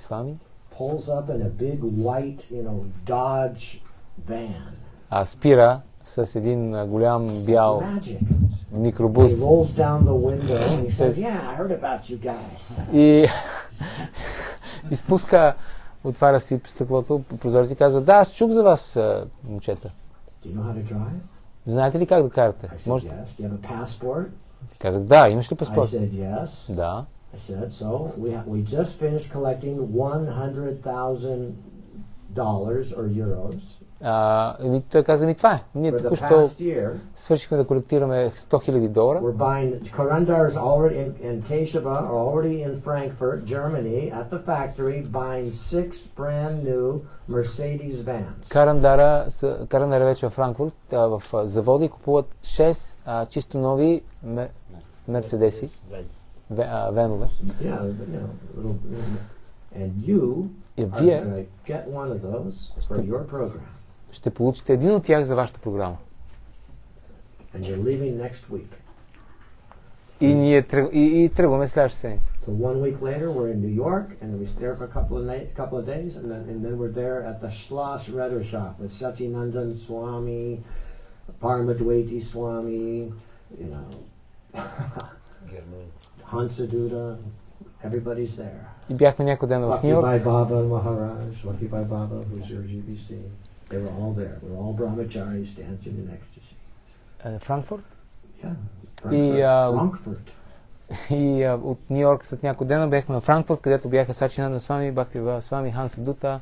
Swami pulls up in a big white, you know, Dodge van. спира с един голям бял микробус. He rolls down the window and he says, "Yeah, I heard about you guys." И изпуска, отваря си стъклото по прозореца и казва: да, аз чух за вас, момчета. Do you know how to drive? Знаете ли как да карате? I said, yes. Do you have a passport? Казах: да, имаш ли I паспорт? said, yes. Да. I said, so we just finished collecting $100,000 or euros. И той каза: това е. Ние For the току-що past year, свършихме да колектираме $100,000. we're buying, Karandar's already, and Keshava are already in Frankfurt, Germany, at the factory, buying 6 brand new Mercedes vans. Карандара вече във Франкфурт, в завода, и купуват 6 чисто нови мерцедеси, венове. Yeah, and you И are вие going to get one of those for your program. ще получите един от тях за вашата програма. And you're leaving next week. И ние тръгваме следващата седмица. So 1 week later, we're in New York, and we stay for a couple of days, and then we're there at the Schloss Rittershop with Satyanandan Swami, Paramadwaiti Swami, you know, Hansaduta, everybody's there. И бяхме някой ден в Ню Йорк. Bhakti Baba Maharaj, Bhakti Baba, who's your GBC. They were all there. We were all brahmacharis dancing in ecstasy. Франкфурт. Yeah. Frankfurt. И от Ню Йорк след няколко дена бяхме в Франкфурт, където бяха Сачинанда Свами, Бхакти Свами, Хансадута,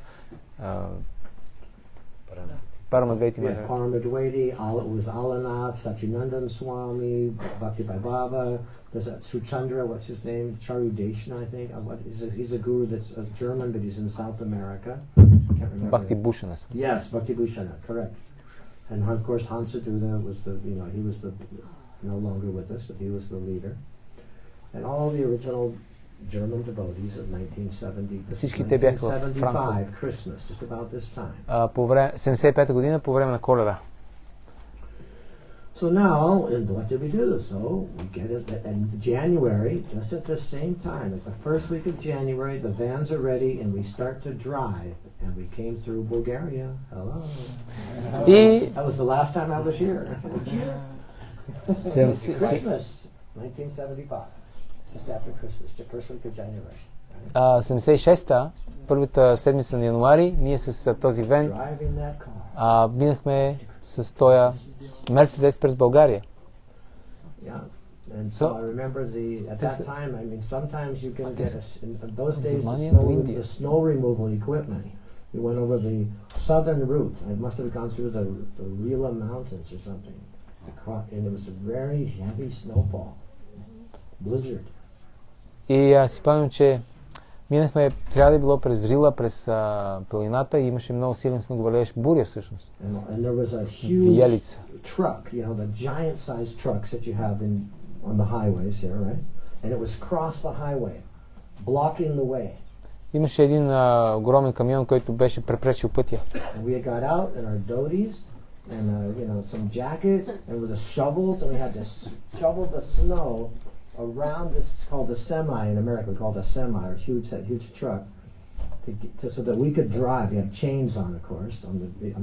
Парамадвейти Махарадж. Paramadwaiti, it was Alanath, Sachinandan Swami, Bhakti Baba. There's that Suchandra, what's his name? Charudeshna, I think. He's a guru that's German, but he's in South America. Can't remember. Bhakti Bhushana. Yes, Bhakti Bhushana, correct. And of course Hansaduta was he was no longer with us, but he was the leader. And all the original German devotees of 1975 Christmas, just about this time. По време 75-та година, по време на Коледа. So now, what did we do? So we get it in January, just at the same time, at the first week of January, the vans are ready and we start to drive. And we came through Bulgaria. Hello. That was the last time I was here. Christmas, 1975. Just after Christmas, the first week of January. 76-та, първата седмица на януари, ние с този вен минахме с този Мерцедес през България. Yeah. And so I remember at that time, I mean, sometimes you can get in those days the snow removal equipment. We went over the southern route. I must have gone through the Rila Mountains or something. And it was a very heavy snowfall. Blizzard. И си спомням, че минахме, трябва да е било през Рила, през планината и имаше много силен снеговалеж, буря всъщност. And there was a huge truck, the giant sized trucks that you have on the highways here, right? And it was across the highway, blocking the way. Имаше един огромен камион, който беше препречил пътя. And we got out in our dhotis and some jacket and with the shovels, and we had to shovel the snow around this called a semi in America. We called a semi, or huge truck, so that we could drive. We had chains on, of course, on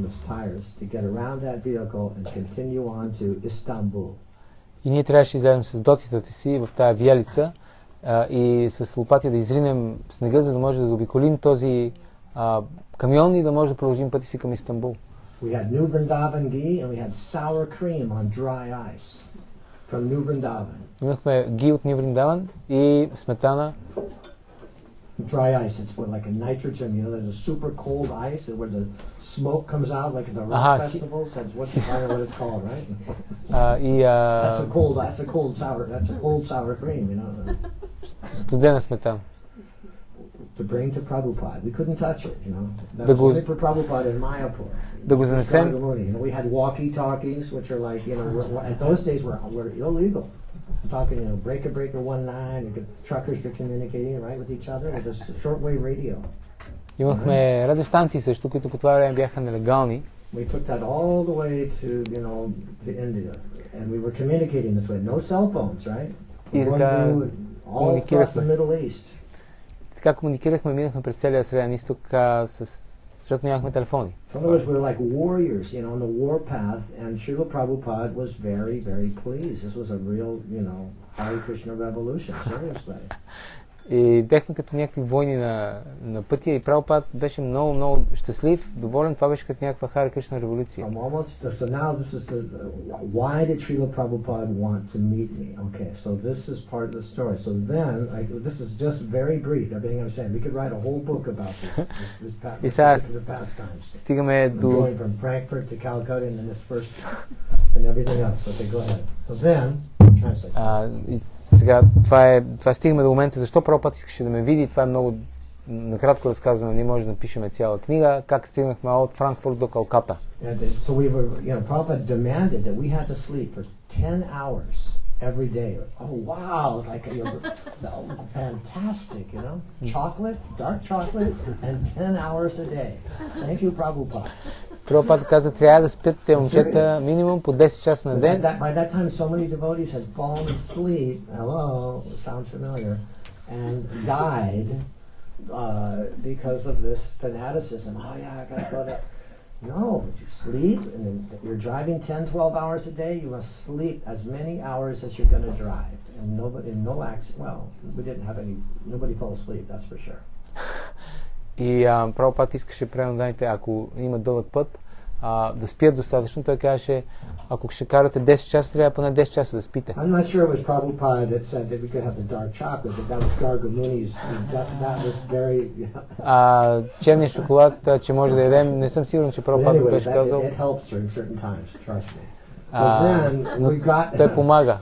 the tires to get around that vehicle and continue on to Istanbul. И ние трябваше да излезем с дотитата си в тая виелица и с лопати да изринем снега, за да може да заобиколим този камион и да може да продължим пътя си към Истанбул. We had New Vrindavan ghee and we had sour cream on dry ice from New Vrindavan. Имахме ги от Ню Вриндаван и сметана. Dry ice, it's like a nitrogen, there's a super cold ice where the smoke comes out like at the rock festivals. That's what it's called, right? That's a cold sour cream, Студена сметана. To bring to Prabhupada. We couldn't touch it, That's only for Prabhupada in Mayapur. Да го занесем. We had walkie-talkies, which are like, at those days were illegal. I'm talking, breaker 19, truckers were communicating, right, with each other with a shortwave radio. Имахме радиостанции също, които по това време бяха нелегални. We took that all the way to, to India, and we were communicating this way. No cell phones, right? All across the Middle East. Така комуникирахме, минахме през целия Среден изток с защото нямахме телефони. In other words, we were like warriors, you know, on the war path, and Srila Prabhupada was very, very pleased. This was a real, you know, Hare Krishna revolution, seriously. И бяхме като някакви войни на пътя и Прабхупад беше много, много щастлив, доволен. Това беше като някаква Харе Кришна революция. So now this is why did Srila Prabhupada want to meet me? Okay, so this is part of the story. So then, this is just very brief, everything I'm saying. We could write a whole book about this pastimes. Стигаме до... Going from Frankfurt to Calcutta and then this first and everything else. Okay, go ahead. So then, и сега, това стигаме до момента, защо Прабхупад искаше да ме види. Това е много накратко разказваме, ние може да напишем цяла книга, как стигнахме от Франкфурт до Калката. So we were, you know, Prabhupada demanded that we had to sleep for 10 hours every day. Oh wow, like, you know, fantastic, you know, chocolate, dark chocolate, and 10 hours a day. Thank you, Prabhupada. Прабхупад каза, трябва да спят те момчета минимум по 10 часа на ден. By that time, so many devotees had fallen asleep. Hello, sounds familiar, and died because of this fanaticism. Oh yeah, I gotta go to. No, you sleep, and then you're driving 10, 12 hours a day. You must sleep as many hours as you're going to drive, and no accident. Well, we didn't have any. Nobody fell asleep. That's for sure. И Прабхупад искаше преданните, ако има дълъг път, да спят достатъчно. Той казваше, ако ще карате 10 часа, трябва поне 10 часа да спите. I'm not sure it was Prabhupada that said that we could have the dark chocolate, but that was Gargamuni's. That was very. Черния шоколад, че може да ядем, не съм сигурен, че Прабхупад го беше казал. It helps during certain times, trust me. Но той помага.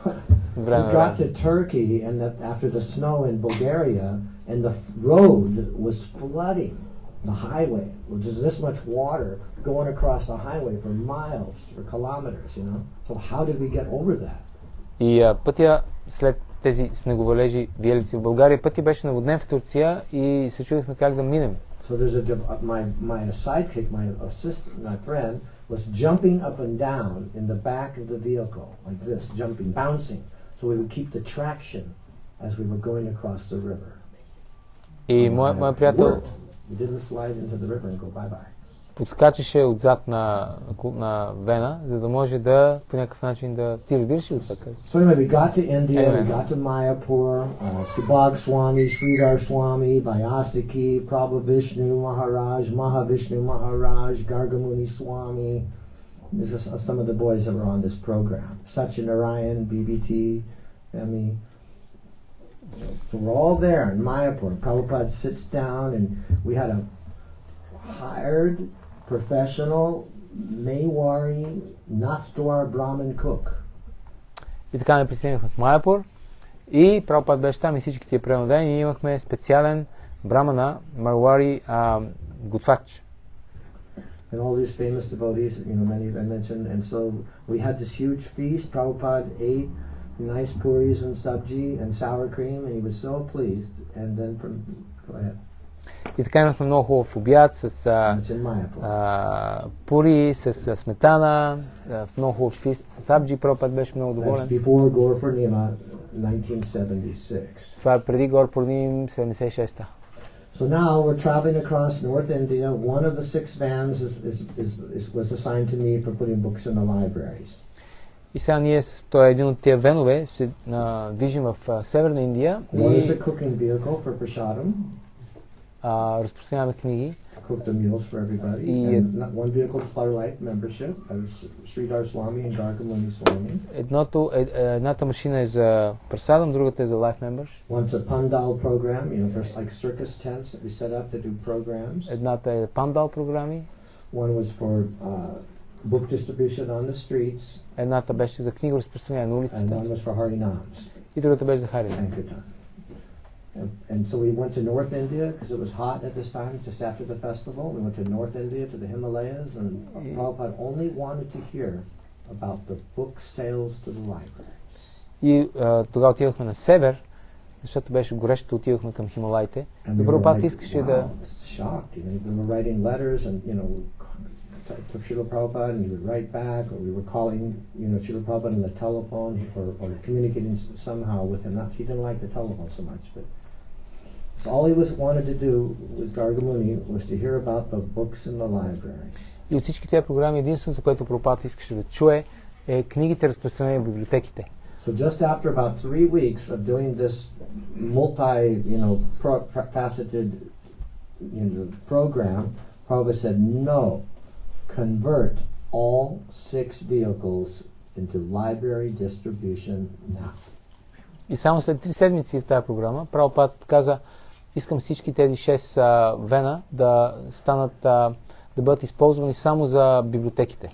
We got to Turkey, and after the snow in Bulgaria, and the road was flooding the highway. There's this much water going across the highway for miles, for kilometers, you know. So how did we get over that? И пътя след тези снеговалежи виелици в България, пътя беше наводнен в Турция и се чудихме как да минем. So there's my sidekick, my assistant, my friend, was jumping up and down in the back of the vehicle, like this, jumping, bouncing, so we would keep the traction as we were going across the river. И моят приятел подскачаше отзад на Вена, за да може да по някакъв начин да ти разбираш ли от това? So anyway, we got to India, we got to Mayapur, Subhag Swami, Sridhar Swami, Vyasaki, Prabhu Vishnu Maharaj, Mahavishnu Maharaj, Gargamuni Swami. This is some of the boys that were on this program. Satyanarayan, BBT, Femi. So we're all there in Mayapur. Prabhupada sits down, and we had a hired professional Mewari Nastwar Brahmin cook. И така ме пристигнахме в Майапур и Прабхупад беше там и всички тия преводени и имахме специален брамана, Марвари готвач. And all these famous devotees, you know, many I mentioned, and so we had this huge feast. Prabhupada ate nice puris and sabji and sour cream, and he was so pleased. And then go ahead. И така имахме много хубав обяд с пури, с сметана, много хубав фист с сабджи. Прабхупад беше много доволен. That's before Gaur Purnima, 1976. Това е преди Гор Пурним 76-та. So now we're traveling across North India. One of the 6 vans was assigned to me for putting books in the libraries. И сега ние, той е един от тия венове, се движим в Северна Индия One is a cooking vehicle for prasadam. Разпространяваме книги. Cook the meals for everybody. And one vehicle is Starlight membership. Sridhar Swami and Gargamuni Swami. Едната машина е за прасадам, другата е за Life Members. One's a pandal program, you know, there's like circus tents that we set up to do programs. Едната е пандал програми. One was for book distribution on the streets. Едната беше за книго разпространение на улицата. And one was for Harinams. И другата беше за Харинам. And so we went to North India because it was hot at this time, just after the festival. We went to North India, to the Himalayas, and Prabhupada only wanted to hear about the book sales to the libraries. И тогава отидохме на север, защото беше горещо, отидохме към Хималайте. И Прабхупада искаше да... Shocked, you know, they were writing letters and, you know, to Srila Prabhupada, and he would write back, or we were calling, you know, Srila Prabhupada on the telephone, or communicating somehow with him. He didn't like the telephone so much, but So all he wanted to do with Gargamuni was to hear about the books in the libraries. И от всички тези програми единственото, което Прабхупада искаше да чуе, е книгите, разпространени в библиотеките. So just after about 3 weeks of doing this faceted program, Prabhupada said, no, convert all 6 vehicles into library distribution now. И само след 3 седмици в тази програма, Прабхупада каза, искам всички тези 6 вена да станат, да бъдат използвани само за библиотеките.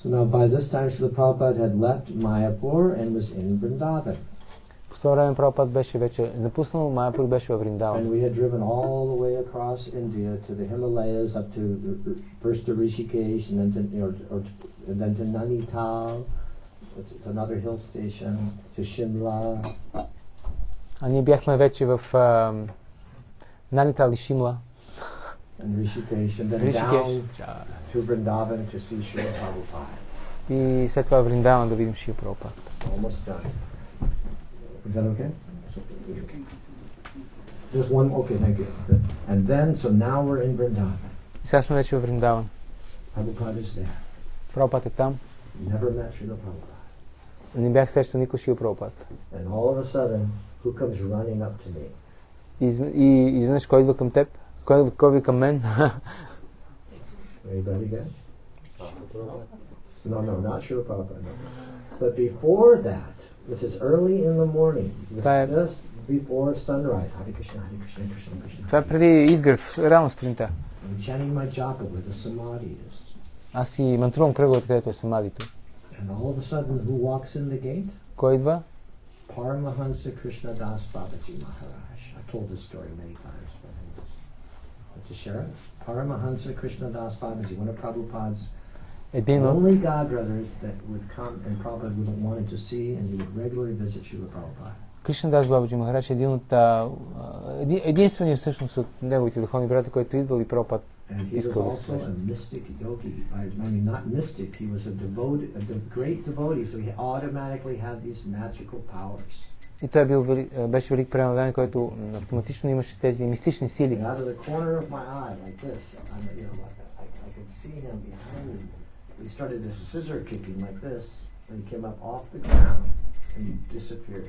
So now by this time Srila Prabhupada had left Mayapur and was in Vrindavan. По това време Прабхупада беше вече напуснал Майапур и беше във Вриндаван. And we had driven all the way across India to the Himalayas, up to first to Rishikesh and then to Nainital. It's another hill station, to Shimla. А ние бяхме вече в Нанитал и Шимла. And Rishikesh, and then down to Vrindavan to see Srila Prabhupada. И след това Вриндаван да видим Шрила Прабхупада. Almost done. Is that okay? Just one, okay, thank you. And then, so now we're in Vrindavan. И сега сме вече във Вриндаван. Prabhupada is there. Прабхупада е там. Never met Srila Prabhupada. Не бях срещал никой Шрила Прабхупада. And all of a sudden, who comes running up to me? И изведнъж кой идва към теб? Кой идва към мен? Anybody guess? No, not Srila Prabhupada. No. But before that, this is early in the morning. This is just before sunrise. Hare Krishna, Hare Krishna, Krishna Krishna. Това е преди изгрев, рано сутринта. I'm chanting my japa where the samadhi is. Аз си мантрувам кръговете, където е самадито. And all of a sudden, who walks in the gate? Кой идва? Paramahansa Krishna Das Babaji Maharaj. I've told this story many times, but to share it. Paramahansa Krishna Das Babaji, one of Prabhupada's only godbrothers that would come and Prabhupada would have wanted to see, and he would regularly visit Srila Prabhupada. Кришна Дас Бабаджи Махарадж е единственият всъщност от неговите духовни брата, който идвал и Прабхупада искал да се срещне. And he was also a mystic yogi. I mean, not mystic. He was a great devotee, so he automatically had these magical powers. И той беше велик преданен, който автоматично имаше тези мистични сили. And out of the corner of my eye, like this, I could see him behind me. He started this scissor kicking like this, and he came up off the ground and he disappeared.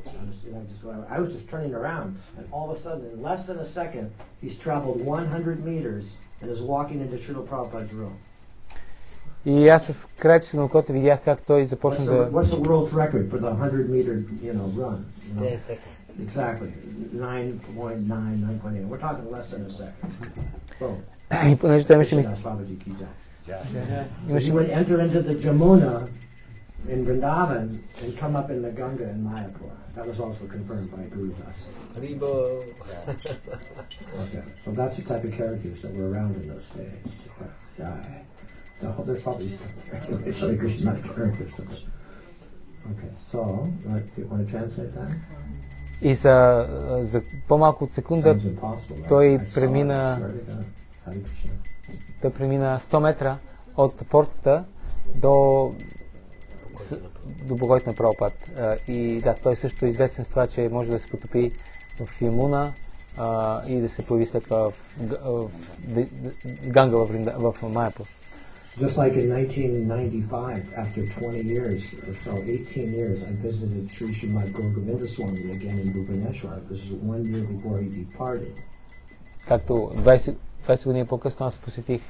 I was just turning around, and all of a sudden, in less than a second, he's traveled 100 meters and is walking into Srila Prabhupada's room. И аз с краищата на окото видях как той започна да... What's the world's record for the 100-meter, run? 10 seconds. Exactly. 9.9, 9.8. We're talking less than a second. Boom. И понеже той имаше He would enter into the Jamuna in Vrindavan and come up in the Ganga in Mayapur. That was also confirmed by Guru Das. Okay, so that's the type of characters that were around in those days. No, there's probably some Krishna characters. Okay, so you want to translate that? И за по-малко от секунда той премина 100 метра от портата до богойта на Прабхупад. И да, той също е известен с това, че може да се потопи в Ямуна и да се появи след това в Ганга в Майапур. Just like in 1995, after 20 years or so, 18 years, I visited Sri Srimad Gauragovinda Swami again in Bhubaneswar. This is 1 year before he departed. Както 20 години по-късно аз посетих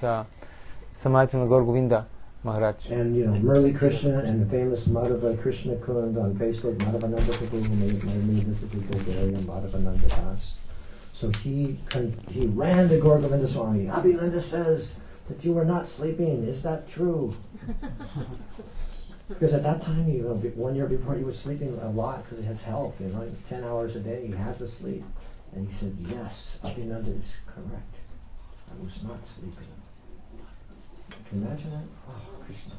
самадито на Gauragovinda Maharaj. And Murli Krishna and the famous Madhava Krishna Kund on Facebook, Madhavananda Prabhu, may visited Bulgaria, Madhavananda Das. So he ran to Gauragovinda Swami. Abhinanda says that you were not sleeping. Is that true? Because at that time, 1 year before, he was sleeping a lot because of his health. 10 hours a day, he had to sleep. And he said, yes, Abhinanda is correct. I was not sleeping. Can you imagine that? Oh, Krishna.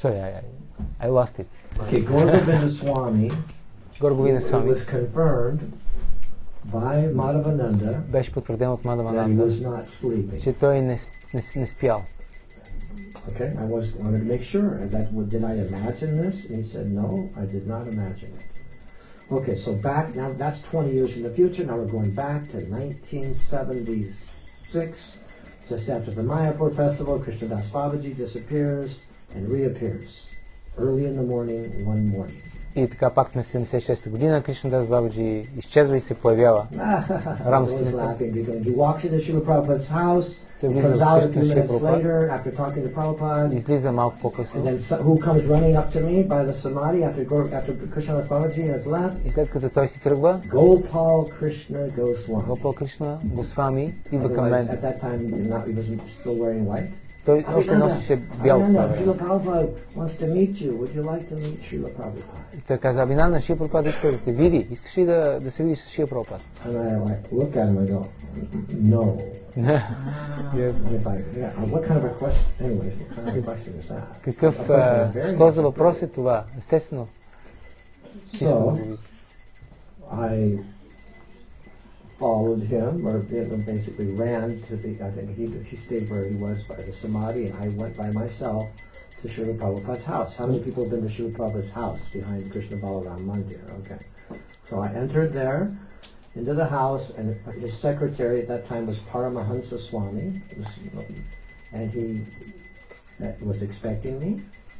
Sorry, I lost it. Okay, Gauragovinda Swami was confirmed by Madhavananda беше потвърден от that he Мадхавананда, was not sleeping. че той не спял. Okay, I wanted to make sure. Did I imagine this? And he said, no, I did not imagine it. Okay, so back now, that's 20 years in the future. Now we're going back to 1976, just after the Mayapur festival. Krishnadas Babaji disappears and reappears early in the morning, one morning. И така пак сме 76-та година, Кришнадас Бабаджи изчезва и се появява. Рано сутринта. He walks into Srila Prabhupada's house. Той He влиза comes в out a къщата few на Шрила minutes Прабхупад, later after talking to Prabhupada. излиза малко And по-късно. then who comes running up to me by the samadhi after Krishnadas Babaji has left? И след като той си тръгва, Gopal Krishna Goswami. Гопал Кришна Госвами идва към Otherwise, мен. at that time, he wasn't still wearing white. Той още носеше бял това време. Srila Prabhupada wants to meet you. Would you like to meet Srila Prabhupada? И той каза, Абхинанда, Шрила Прабхупад иска да те види. Искаш ли да се видиш с Шрила Прабхупад? And I like look at him and go, no. Yes. If I, what kind of a question? Anyways, what kind of a question is that? Какъв, що за въпрос е това? Естествено. So, I followed him, or basically ran to the, I think he stayed where he was by the samadhi, and I went by myself to Srila Prabhupada's house. How many people have been to Srila Prabhupada's house behind Krishna Balaram Mandir? Okay. So I entered there, into the house, and his secretary at that time was Paramahansa Swami, and he was expecting me,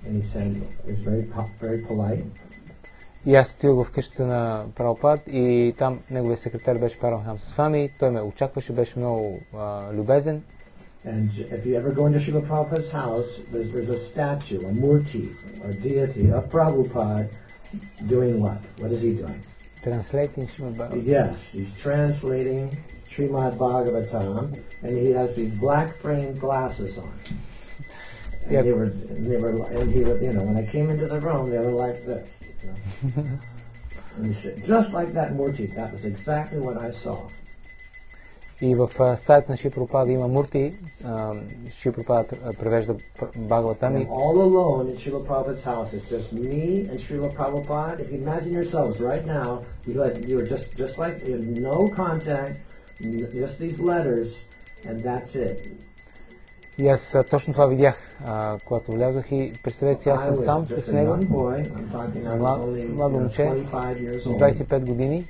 and he said, he was very polite. И аз отидох в къщата на Прабхупад и там неговият секретар беше Парамахамса Свами. Той ме очакваше, беше много любезен. And if you ever go into Srila Prabhupada's house, there's a statue, a murti, a deity of Prabhupada doing what? What is he doing? Translating Srimad Bhagavatam. Yes, he's translating Srimad Bhagavatam, and he has these black framed glasses on. And Yep. and he was, when I came into the room, they were like this. And he said, just like that murti, that was exactly what I saw. И в стаята на Шрила Прабхупада има мурти. Шрила Прабхупада превежда Бхагаватам. And all alone in Srila Prabhupada's house, it's just me and Srila Prabhupada. If you imagine yourselves right now, you were just like, you had no contact, just these letters, and that's it. И аз точно това видях, когато влязох и представете си, аз съм сам с него, младо момче, 25 години,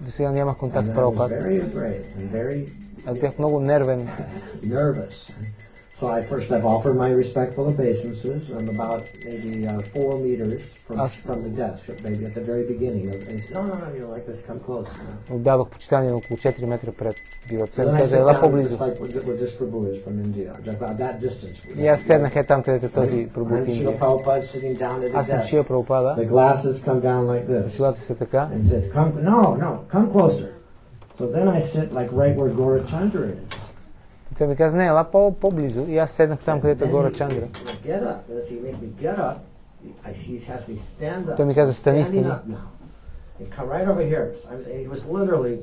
до сега нямах контакт с Прабхупад. Аз бях много нервен. So I first offered my respectful obeisances. I'm about maybe 4 meters from the desk, maybe at the very beginning. And he said, no, you're like this, come close. Отдадох почитание на около 4 метра пред бюрото. Той каза, ела по-близо. И аз седнах там, където този прабху от Индия. Аз съм Шрила Прабхупада. Очилата са така. No, come closer. So then I sit like right where Gaurachandra is. И той ми каза, не, ела по-близо. И аз седнах там, където е Гора Чандра. Той ми каза, стани. Right over here. He was literally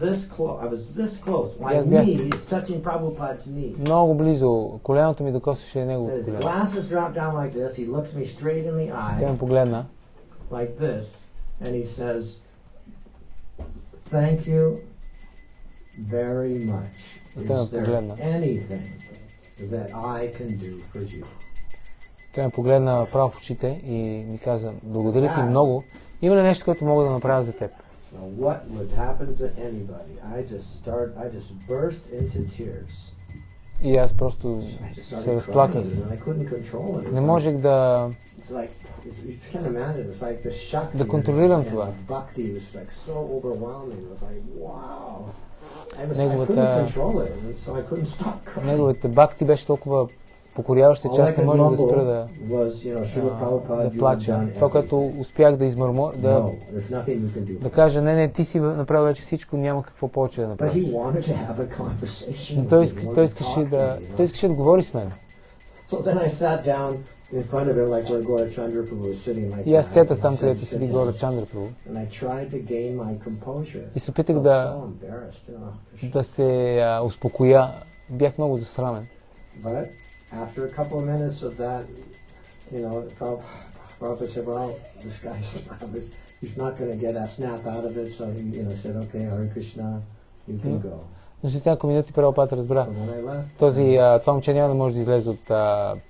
this close. I was this close. My knee is touching Prabhupada's knee. Много близо. Коленото ми докосваше неговото His колено. glasses drop down like this. He looks me straight in the eye. Той ме погледна. Like this. And he says, thank you very much. Is there anything that I can do for you? Той ме погледна право в очите и ми каза, благодаря ти много. Има ли нещо, което мога да направя за теб? What would happen to anybody? I just burst into tears. И аз просто се разплаках. Не можех да контролирам това. Неговата бхакти беше толкова покоряваща, че аз не можех да спра да плача. Това, което успях да измърмо, да кажа, не, ти си направил вече всичко, няма какво повече да направиш. Но той искаше да говори с мен. И аз седах там, където седи Гора Чандра Прабху. И се опитах да се успокоя. Бях много засрамен. After a couple of minutes of that, Prabhupada said, well, this guy, he's not going to get a snap out of it, so he said, okay, Hare Krishna, you can go. Но след няколко минути Прабхупад разбра. Това момче няма да може да излезе от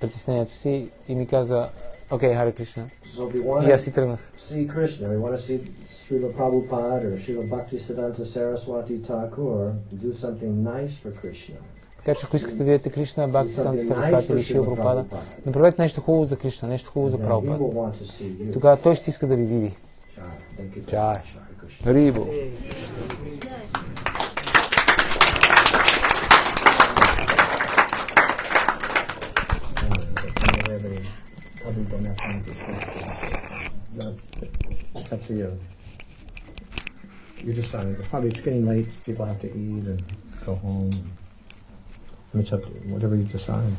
притеснението си и ми каза, окей, Харе Кришна. И аз си тръгнах. Srila Prabhupada or Srila Bhaktisiddhanta Saraswati Thakur, do something nice for Krishna. Така че ако искате да видите Кришна, Бхактисидханта Сарасвати или Шрила Прабхупада, направете нещо хубаво за Кришна, нещо хубаво за Прабхупада. Тогава той ще иска да ви види. Чай. Рибо. It's up to you. You decide. Probably it's getting late. People have to eat and go home. It's up to you, whatever you decide.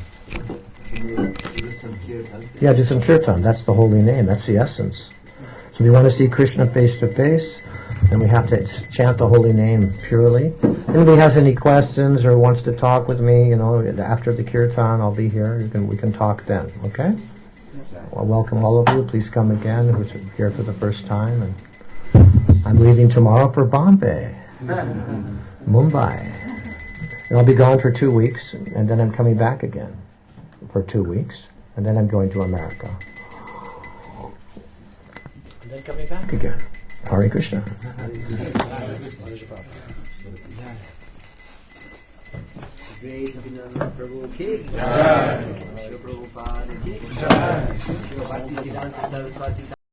Yeah, do some kirtan. That's the holy name. That's the essence. So if you want to see Krishna face to face, then we have to chant the holy name purely. If anybody has any questions or wants to talk with me, after the kirtan, I'll be here. We can talk then. Okay? Well, welcome all of you. Please come again who's here for the first time. And I'm leaving tomorrow for Bombay, Mumbai. And I'll be gone for 2 weeks, and then I'm coming back again for 2 weeks, and then I'm going to America. And then coming back again. Hare Krishna. Grace Abhinanda Prabhu ki Jai. Prabhupada ki Jai. Bhaktisiddhanta Saraswati